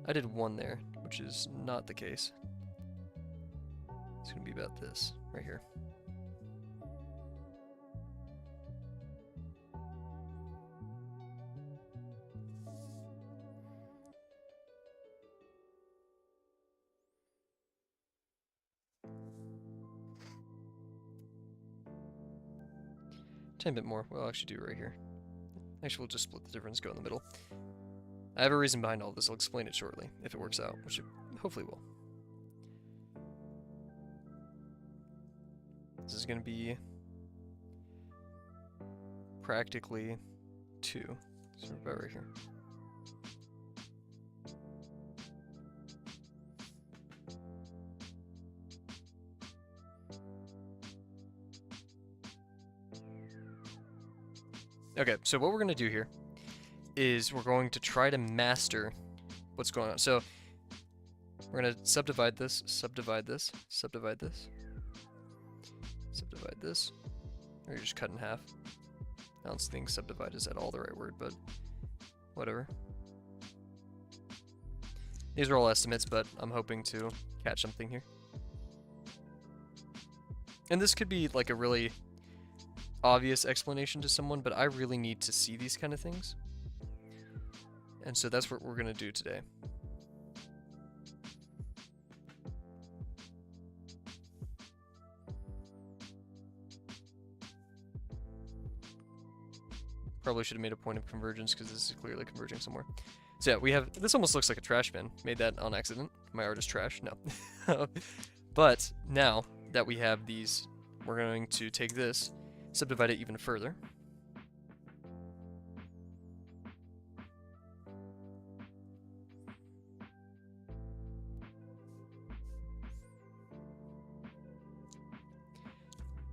I did 1 there, which is not the case. It's going to be about this, right here. Tiny bit more. We'll actually do it right here. Actually, we'll just split the difference, go in the middle. I have a reason behind all this. I'll explain it shortly, if it works out, which it hopefully will. This is going to be practically 2. So about right here. Okay, so what we're going to do here is we're going to try to master what's going on. So we're going to subdivide this, subdivide this, subdivide this, subdivide this, or you just cut in half. I don't think subdivide is at all the right word, but whatever. These are all estimates, but I'm hoping to catch something here. And this could be like a really obvious explanation to someone, but I really need to see these kind of things. And so that's what we're going to do today. Probably should have made a point of convergence because this is clearly converging somewhere. So yeah, we have, this almost looks like a trash bin. Made that on accident. My art is trash. No. But now that we have these, we're going to take this, subdivide it even further.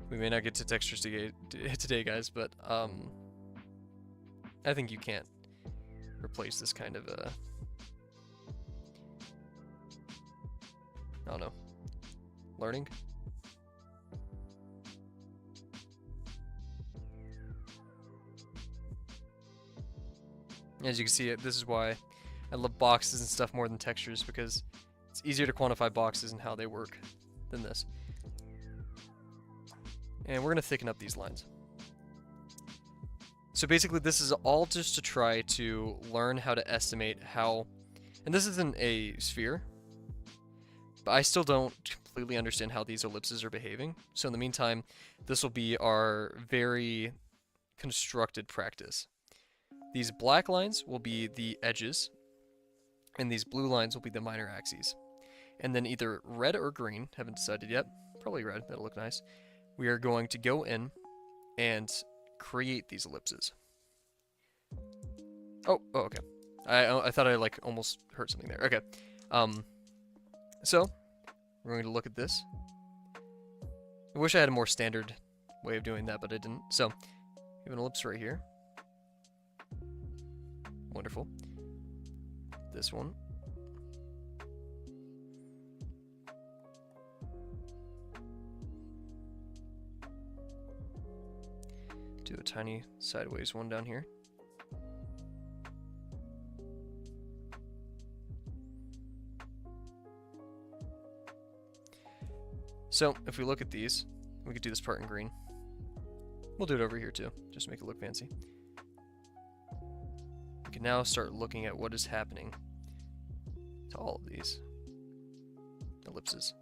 We may not get to textures today, guys, but I think you can't replace this kind of I don't know, learning. As you can see, this is why I love boxes and stuff more than textures, because it's easier to quantify boxes and how they work than this. And we're going to thicken up these lines. So basically this is all just to try to learn how to estimate how, and this isn't a sphere, but I still don't completely understand how these ellipses are behaving. So in the meantime, this will be our very constructed practice. These black lines will be the edges, and these blue lines will be the minor axes. And then either red or green, haven't decided yet, probably red, that'll look nice. We are going to go in and create these ellipses. Oh, okay. I thought I like almost heard something there. Okay. So we're going to look at this. I wish I had a more standard way of doing that, but I didn't. So we have an ellipse right here. Wonderful. This one. Do a tiny sideways one down here. So if we look at these, we could do this part in green. We'll do it over here too, just to make it look fancy. We can now start looking at what is happening to all of these ellipses.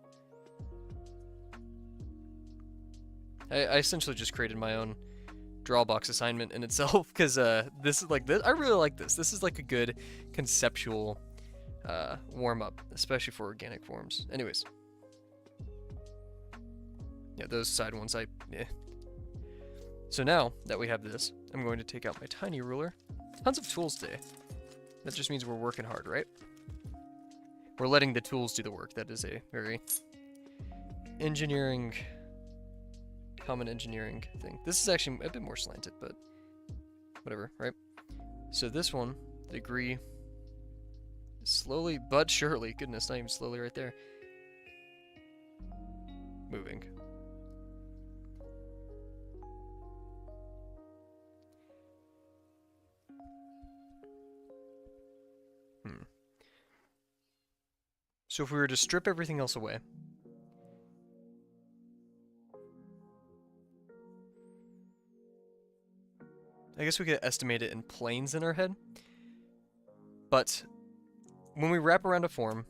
I essentially just created my own drawbox assignment in itself, because this is like this. I really like this. This is like a good conceptual warm-up, especially for organic forms. Anyways. Yeah, those side ones, So now that we have this, I'm going to take out my tiny ruler. Tons of tools today. That just means we're working hard, right? We're letting the tools do the work. That is a very common engineering thing. This is actually a bit more slanted, but whatever, right? So this one, the degree, slowly but surely, goodness, not even slowly right there, moving. So if we were to strip everything else away, I guess we could estimate it in planes in our head. But when we wrap around a form,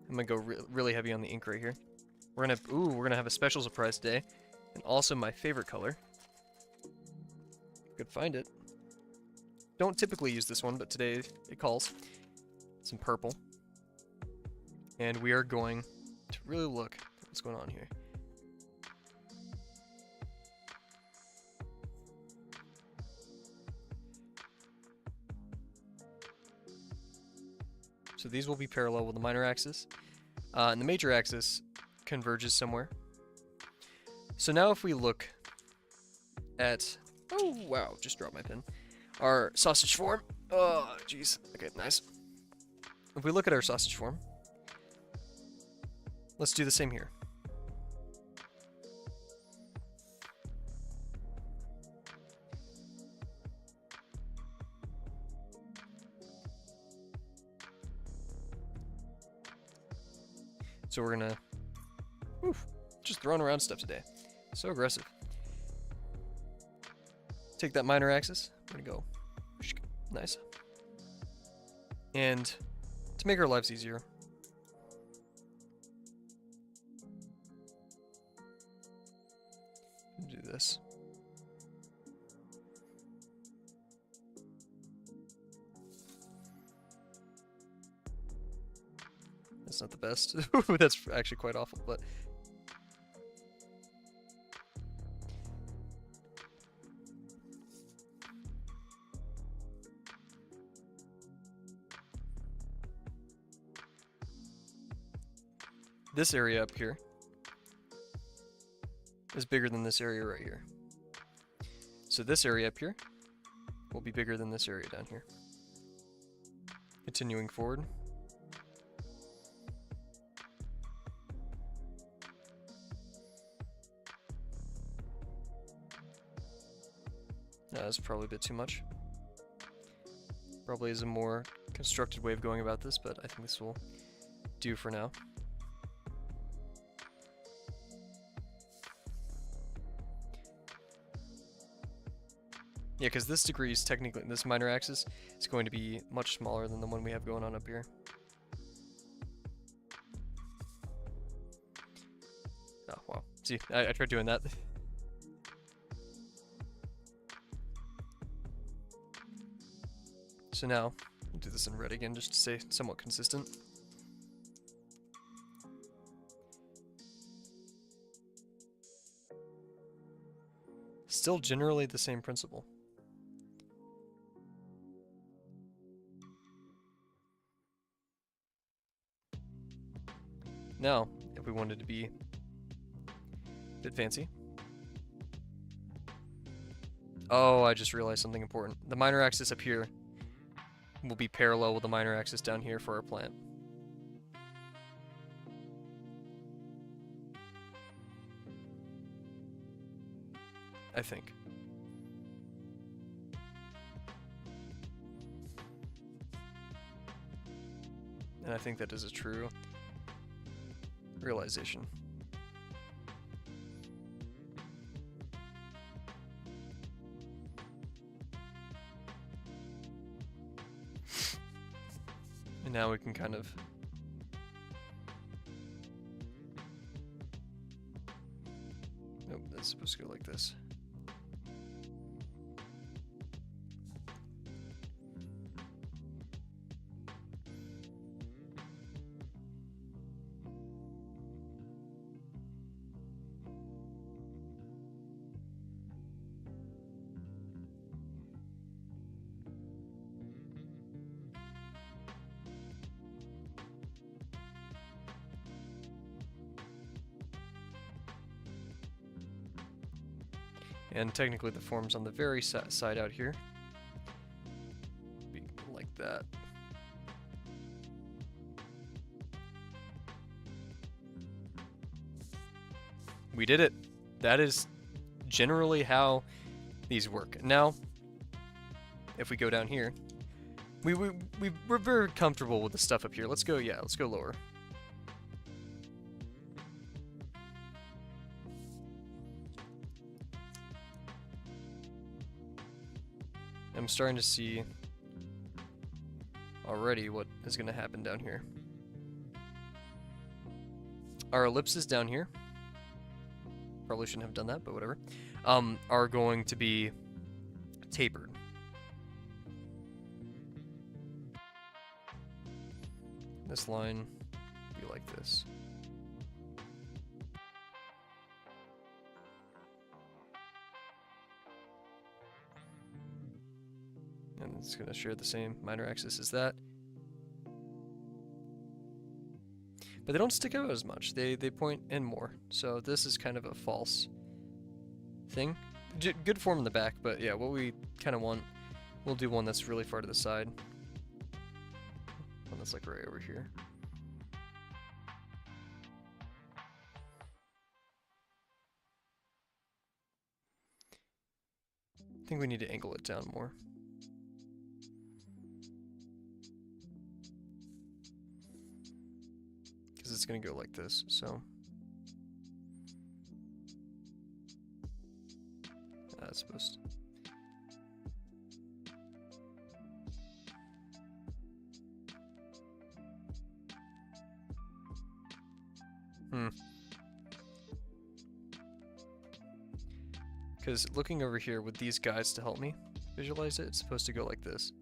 I'm gonna go really heavy on the ink right here. We're gonna have a special surprise today, and also my favorite color. If I could find it. Don't typically use this one, but today it calls. Some purple. And we are going to really look at what's going on here. So these will be parallel with the minor axis. And the major axis converges somewhere. So now if we look at... Oh, wow, just dropped my pen. our sausage form. Oh, jeez. Okay, nice. If we look at our sausage form, let's do the same here. So we're gonna, just throwing around stuff today. So aggressive. Take that minor axis. We're gonna go, nice. And to make our lives easier, do this. That's not the best. That's actually quite awful, but this area up here is bigger than this area right here. So this area up here will be bigger than this area down here. Continuing forward. That's probably a bit too much. Probably is a more constructed way of going about this, but I think this will do for now. Yeah, because this degree is technically, this minor axis is going to be much smaller than the one we have going on up here. Oh, wow. See, I tried doing that. So now, I'll do this in red again just to stay somewhat consistent. Still generally the same principle. Now, if we wanted to be a bit fancy. Oh, I just realized something important. The minor axis up here will be parallel with the minor axis down here for our plant. I think. And I think that is a true realization. And now we can kind of nope, that's supposed to go like this. And technically the form's on the very side out here. Be like that. We did it. That is generally how these work. Now, if we go down here, we're very comfortable with the stuff up here. Let's go, yeah, let's go lower. I'm starting to see already what is going to happen down here. Our ellipses down here, probably shouldn't have done that, but whatever, are going to be tapered. This line be like this. And it's going to share the same minor axis as that. But they don't stick out as much. They point in more. So this is kind of a false thing. Good form in the back, but yeah, what we kind of want We'll do one that's really far to the side. One that's like right over here. I think we need to angle it down more. Because it's going to go like this, so. That's supposed to. Because looking over here with these guys to help me visualize it, it's supposed to go like this.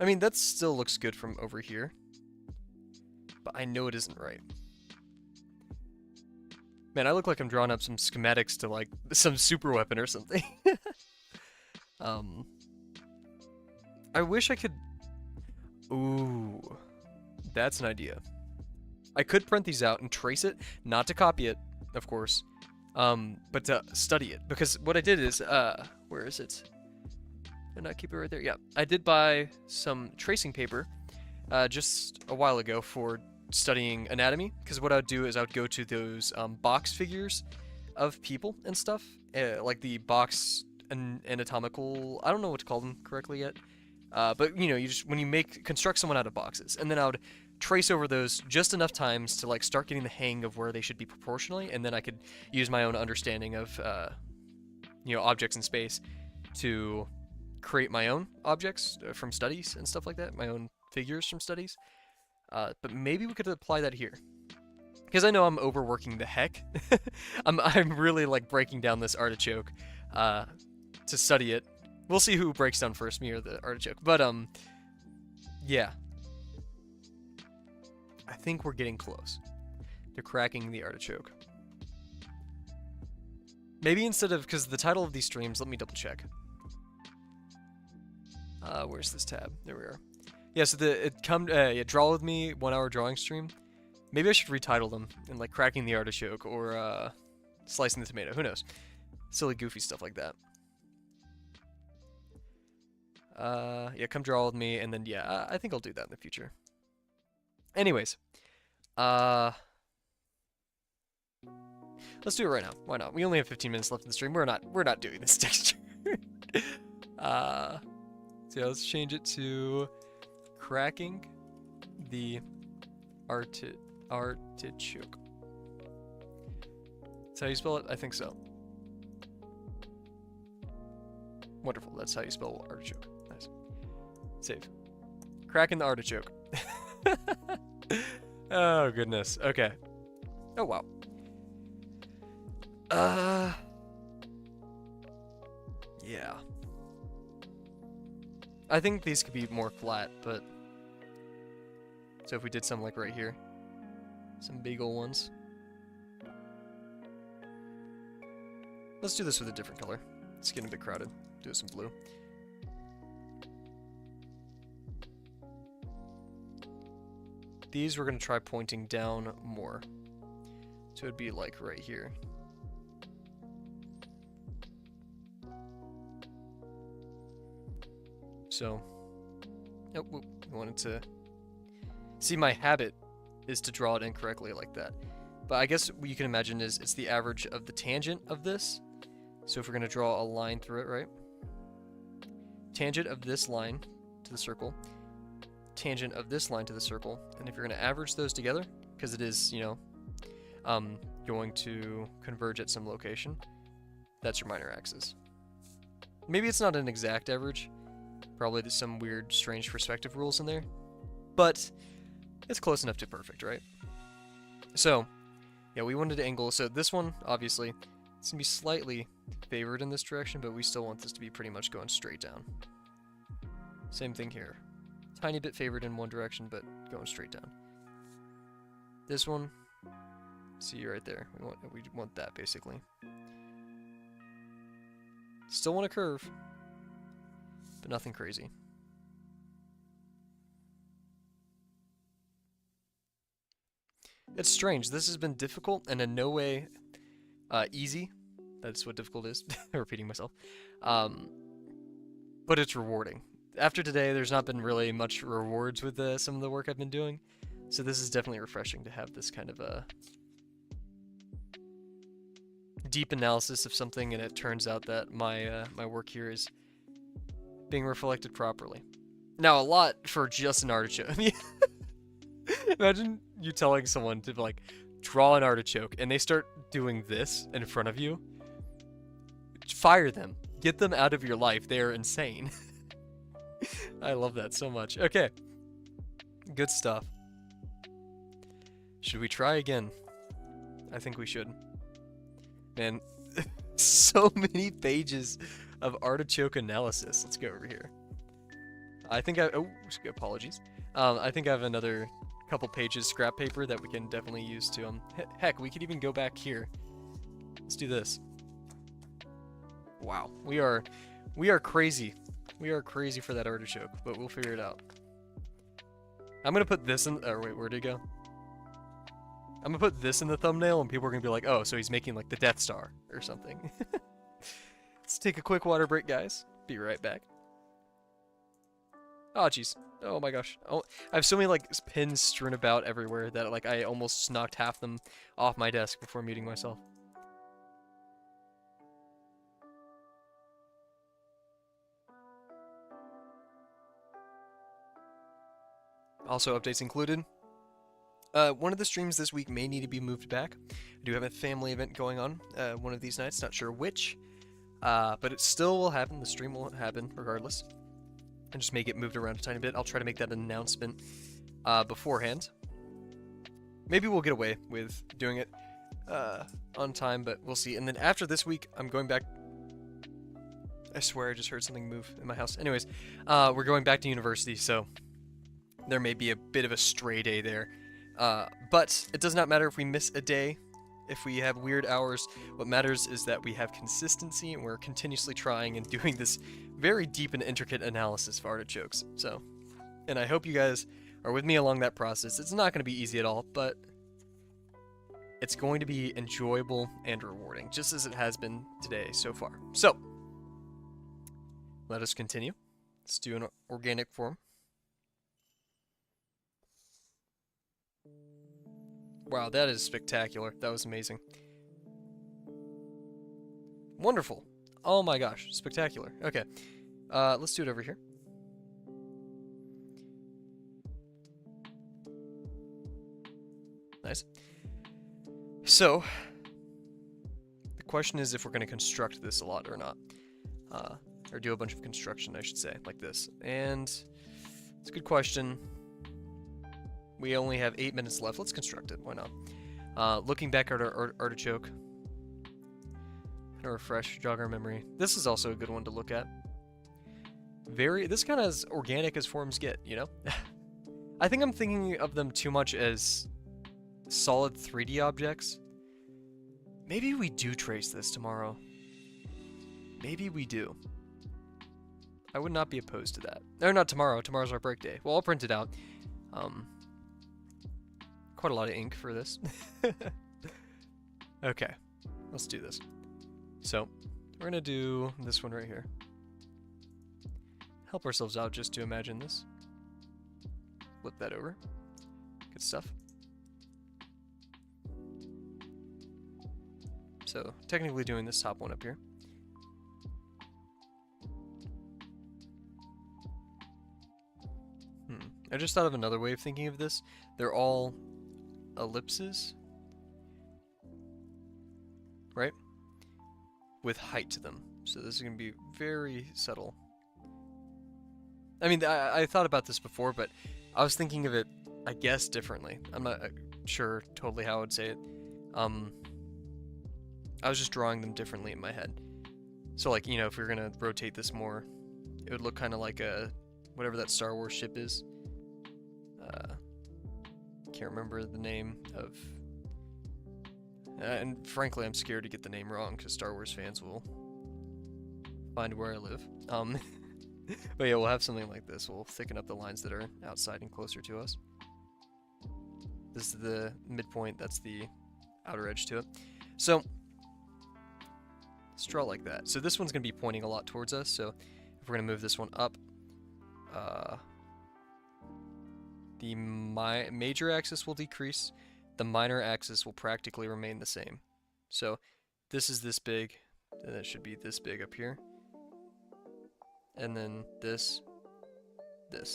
I mean, that still looks good from over here, but I know it isn't right. Man, I look like I'm drawing up some schematics to, like, some super weapon or something. I wish I could... Ooh, that's an idea. I could print these out and trace it, not to copy it, of course, but to study it. Because what I did is, where is it? Did I keep it right there? Yeah, I did buy some tracing paper just a while ago for studying anatomy, because what I would do is I would go to those box figures of people and stuff, like the box anatomical, I don't know what to call them correctly yet, but you know, you just, when you construct someone out of boxes, and then I would trace over those just enough times to like start getting the hang of where they should be proportionally, and then I could use my own understanding of you know, objects in space to create my own objects from studies and stuff like that, my own figures from studies. But maybe we could apply that here, because I know I'm overworking the heck. I'm really like breaking down this artichoke to study it. We'll see who breaks down first, me or the artichoke. But yeah, I think we're getting close to cracking the artichoke. Maybe instead of, because the title of these streams, let me double check. Where's this tab? There we are. Yeah, so yeah, draw with me 1 hour drawing stream. Maybe I should retitle them in like cracking the artichoke or slicing the tomato. Who knows? Silly, goofy stuff like that. Yeah, come draw with me, and then yeah, I think I'll do that in the future. Anyways, let's do it right now. Why not? We only have 15 minutes left in the stream. We're not doing this texture. So yeah, let's change it to cracking the artichoke. That's how you spell it? I think so. Wonderful. That's how you spell artichoke. Nice. Save. Cracking the artichoke. Oh, goodness. Okay. Oh, wow. Yeah. I think these could be more flat, but... So if we did some like right here. Some big ol' ones. Let's do this with a different color. It's getting a bit crowded. Do it some blue. These we're going to try pointing down more. So it'd be like right here. So, oh, we wanted to see, my habit is to draw it incorrectly like that. But I guess what you can imagine is it's the average of the tangent of this. So if we're going to draw a line through it, right? Tangent of this line to the circle, tangent of this line to the circle, and if you're going to average those together, because it is, you know, going to converge at some location, that's your minor axis. Maybe it's not an exact average. Probably there's some weird, strange perspective rules in there. But it's close enough to perfect, right? So, yeah, we wanted to angle. So this one, obviously, it's going to be slightly favored in this direction, but we still want this to be pretty much going straight down. Same thing here. Tiny bit favored in one direction, but going straight down. This one, see right there. We want that, basically. Still want a curve, but nothing crazy. It's strange. This has been difficult and in no way easy. That's what difficult is. Repeating myself. But it's rewarding. After today, there's not been really much rewards with some of the work I've been doing. So this is definitely refreshing to have this kind of a deep analysis of something, and it turns out that my my work here is being reflected properly. Now, a lot for just an artichoke. Imagine you telling someone to like draw an artichoke, and they start doing this in front of you. Fire them. Get them out of your life. They are insane. I love that so much. Okay. Good stuff. Should we try again? I think we should. Man, so many pages of artichoke analysis. Let's go over here. I think oh, apologies. I think I have another couple pages scrap paper that we can definitely use to, heck, we could even go back here. Let's do this. Wow, we are crazy. We are crazy for that artichoke, but we'll figure it out. I'm gonna put this in, wait, where'd it go? I'm gonna put this in the thumbnail and people are gonna be like, oh, so he's making like the Death Star or something. Let's take a quick water break, guys. Be right back. Oh, jeez. Oh my gosh. Oh, I have so many like pins strewn about everywhere that like I almost knocked half them off my desk before muting myself. Also, updates included. One of the streams this week may need to be moved back. I do have a family event going on one of these nights, not sure which, but it still will happen. The stream will happen regardless. And just may get moved around a tiny bit. I'll try to make that announcement beforehand. Maybe we'll get away with doing it on time, but we'll see. And then after this week, I'm going back. I swear I just heard something move in my house. Anyways, we're going back to university, so there may be a bit of a stray day there. But it does not matter if we miss a day, if we have weird hours. What matters is that we have consistency and we're continuously trying and doing this very deep and intricate analysis of artichokes. So, and I hope you guys are with me along that process. It's not going to be easy at all, but it's going to be enjoyable and rewarding, just as it has been today so far. So, let us continue. Let's do an organic form. Wow, that is spectacular. That was amazing. Wonderful. Oh my gosh, spectacular. Okay, let's do it over here. Nice. So, the question is if we're going to construct this a lot or not. Or do a bunch of construction, I should say, like this. And it's a good question. We only have 8 minutes left. Let's construct it. Why not? Looking back at our artichoke. To refresh, jog our memory. This is also a good one to look at. This kind of as organic as forms get, you know? I think I'm thinking of them too much as solid 3D objects. Maybe we do trace this tomorrow. Maybe we do. I would not be opposed to that. Or not tomorrow. Tomorrow's our break day. Well, I'll print it out. Quite a lot of ink for this. Okay, let's do this. So, we're gonna do this one right here. Help ourselves out just to imagine this. Flip that over. Good stuff. So, technically doing this top one up here. I just thought of another way of thinking of this. They're all ellipses, right? With height to them. So this is going to be very subtle. I mean, I thought about this before, but I was thinking of it, I guess, differently. I'm not sure totally how I would say it. I was just drawing them differently in my head. So, like, you know, if we were going to rotate this more, it would look kind of like a, whatever that Star Wars ship is. Can't remember the name of... and frankly, I'm scared to get the name wrong, because Star Wars fans will find where I live. But yeah, we'll have something like this. We'll thicken up the lines that are outside and closer to us. This is the midpoint, that's the outer edge to it. So, let's draw like that. So this one's going to be pointing a lot towards us, so if we're going to move this one up, the major axis will decrease, the minor axis will practically remain the same. So this is this big, and it should be this big up here. And then this. And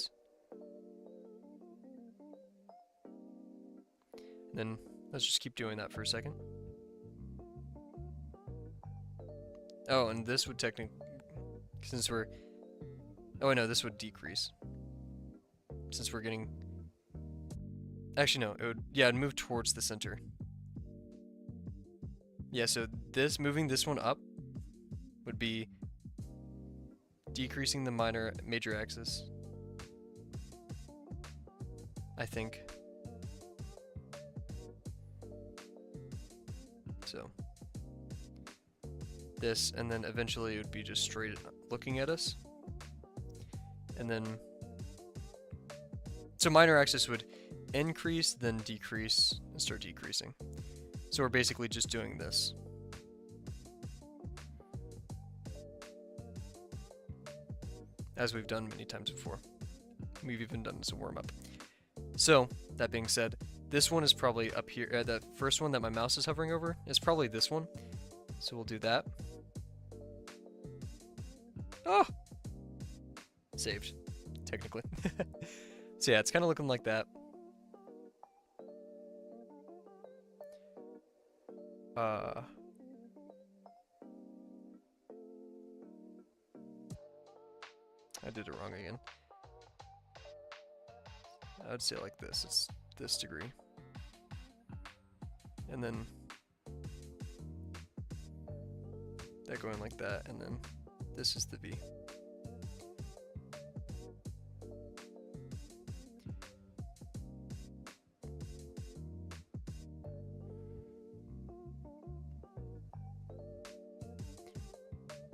then let's just keep doing that for a second. Oh, and this would technically, since we're, oh no, this would decrease. Since we're getting, actually no, it would, yeah, it'd move towards the center. Yeah, so this, moving this one up would be decreasing the major axis, I think. So this, and then eventually it would be just straight looking at us. And then, so minor axis would increase, then decrease, and start decreasing. So we're basically just doing this. As we've done many times before. We've even done this a warm-up. So, that being said, this one is probably up here. The first one that my mouse is hovering over is probably this one. So we'll do that. Oh! Saved, technically. So yeah, it's kind of looking like that. I did it wrong again. I would say like this. It's this degree. And then that going like that, and then this is the V.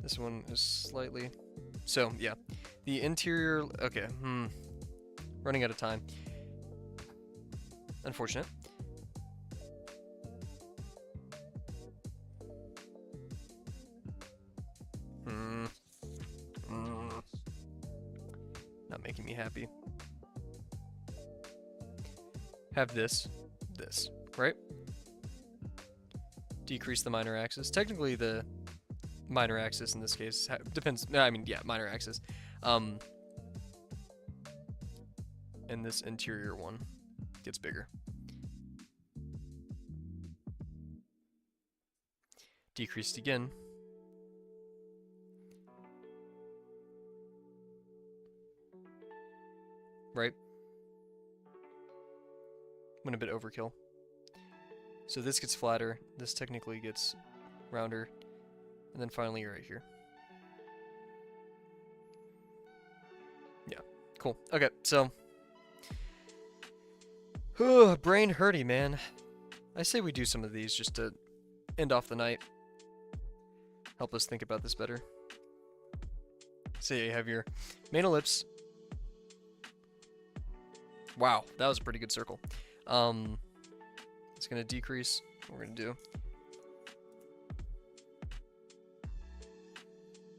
This one is slightly, so yeah, the interior, okay, running out of time. Unfortunate. Not making me happy. Have this, right? Decrease the minor axis. Technically the minor axis in this case depends, I mean, yeah, minor axis. And this interior one gets bigger. Decreased again. Right? Went a bit overkill. So this gets flatter, this technically gets rounder, and then finally right here. Yeah, cool. Okay, so brain hurty, man. I say we do some of these just to end off the night. Help us think about this better. So you have your main ellipse. Wow, that was a pretty good circle. It's gonna decrease. What we're gonna do.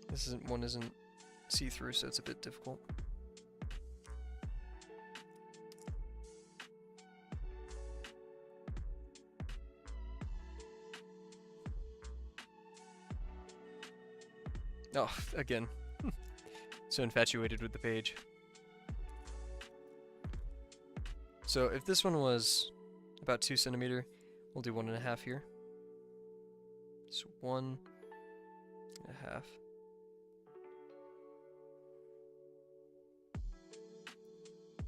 This one isn't see-through, so it's a bit difficult. Oh, again. So infatuated with the page. So if this one was about 2 centimeter, we'll do 1.5 here. So 1.5.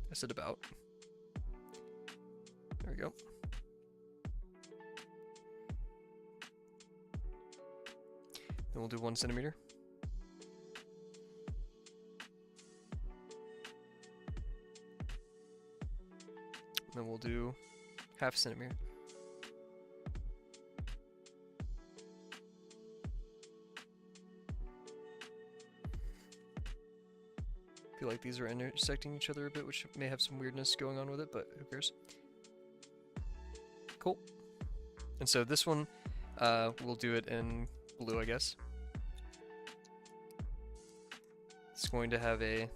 I said about. There we go. Then we'll do 1 centimeter. Then we'll do 0.5 centimeter. feel like these are intersecting each other a bit, which may have some weirdness going on with it, but who cares? Cool. And so this one, we'll do it in blue, I guess. It's going to have a...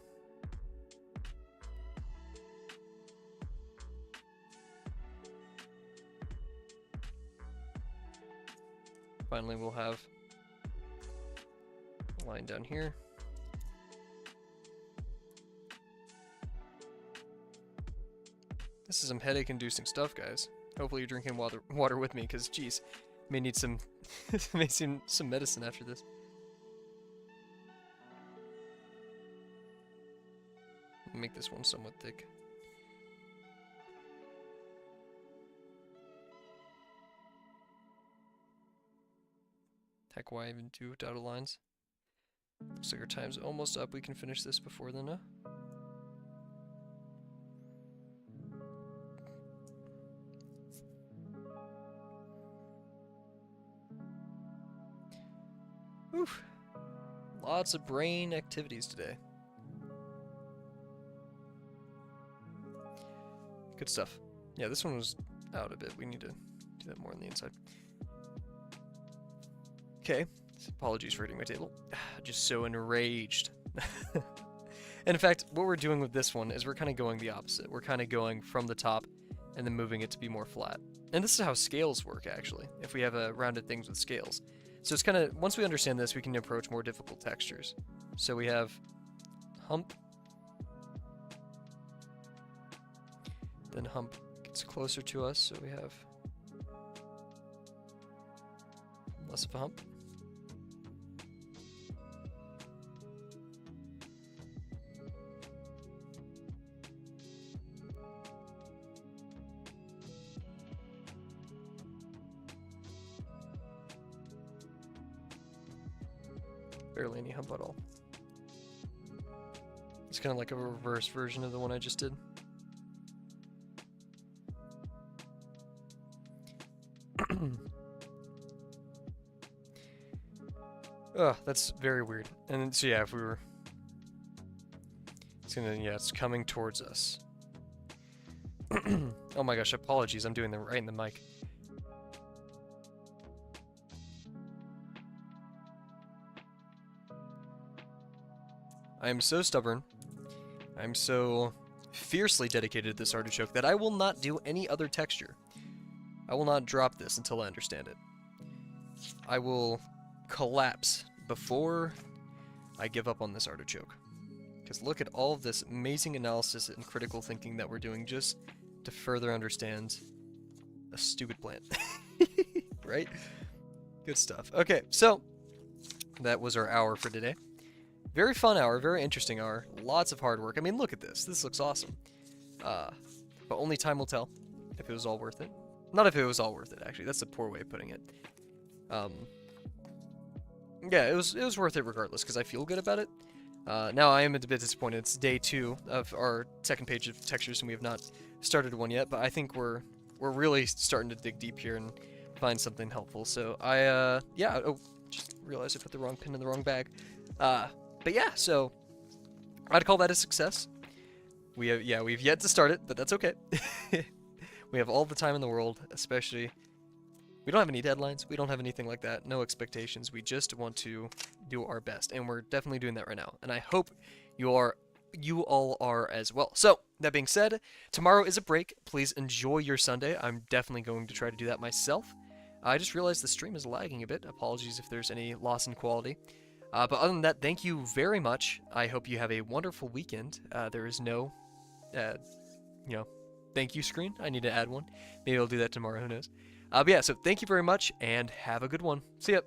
Finally, we'll have a line down here. This is some headache-inducing stuff, guys. Hopefully you're drinking water with me, because, geez, may need some, may seem some medicine after this. Make this one somewhat thick. Heck, why even do dotted lines? Looks like our time's almost up. We can finish this before then, huh? Oof. Lots of brain activities today. Good stuff. Yeah, this one was out a bit. We need to do that more on the inside. Okay. Apologies for hitting my table. Just so enraged. And in fact, what we're doing with this one is we're kind of going the opposite. We're kind of going from the top and then moving it to be more flat. And this is how scales work, actually, if we have rounded things with scales. So it's kind of, once we understand this, we can approach more difficult textures. So we have hump. Then hump gets closer to us, so we have less of a hump. Barely any hump at all. It's kind of like a reverse version of the one I just did. Ugh, that's very weird. And so yeah, if we were... It's gonna, yeah, it's coming towards us. Oh my gosh, apologies, I'm doing them right in the mic. I am so stubborn. I'm so fiercely dedicated to this artichoke that I will not do any other texture. I will not drop this until I understand it. I will collapse before I give up on this artichoke. Because look at all of this amazing analysis and critical thinking that we're doing just to further understand a stupid plant. Right? Good stuff. Okay, so that was our hour for today. Very fun hour, very interesting hour. Lots of hard work. I mean, look at this. This looks awesome. But only time will tell if it was all worth it. Not if it was all worth it, actually. That's a poor way of putting it. Yeah, it was worth it regardless, because I feel good about it. Now I am a bit disappointed. It's day 2 of our second page of textures, and we have not started one yet. But I think we're really starting to dig deep here and find something helpful. So yeah. Oh, just realized I put the wrong pin in the wrong bag. But yeah, so I'd call that a success. We've yet to start it, but that's okay. We have all the time in the world, especially. We don't have any deadlines. We don't have anything like that. No expectations. We just want to do our best, and we're definitely doing that right now. And I hope you all are as well. So that being said, tomorrow is a break. Please enjoy your Sunday. I'm definitely going to try to do that myself. I just realized the stream is lagging a bit. Apologies if there's any loss in quality. But other than that, thank you very much. I hope you have a wonderful weekend. There is no, thank you screen. I need to add one. Maybe I'll do that tomorrow. Who knows? But yeah, so thank you very much, and have a good one. See ya.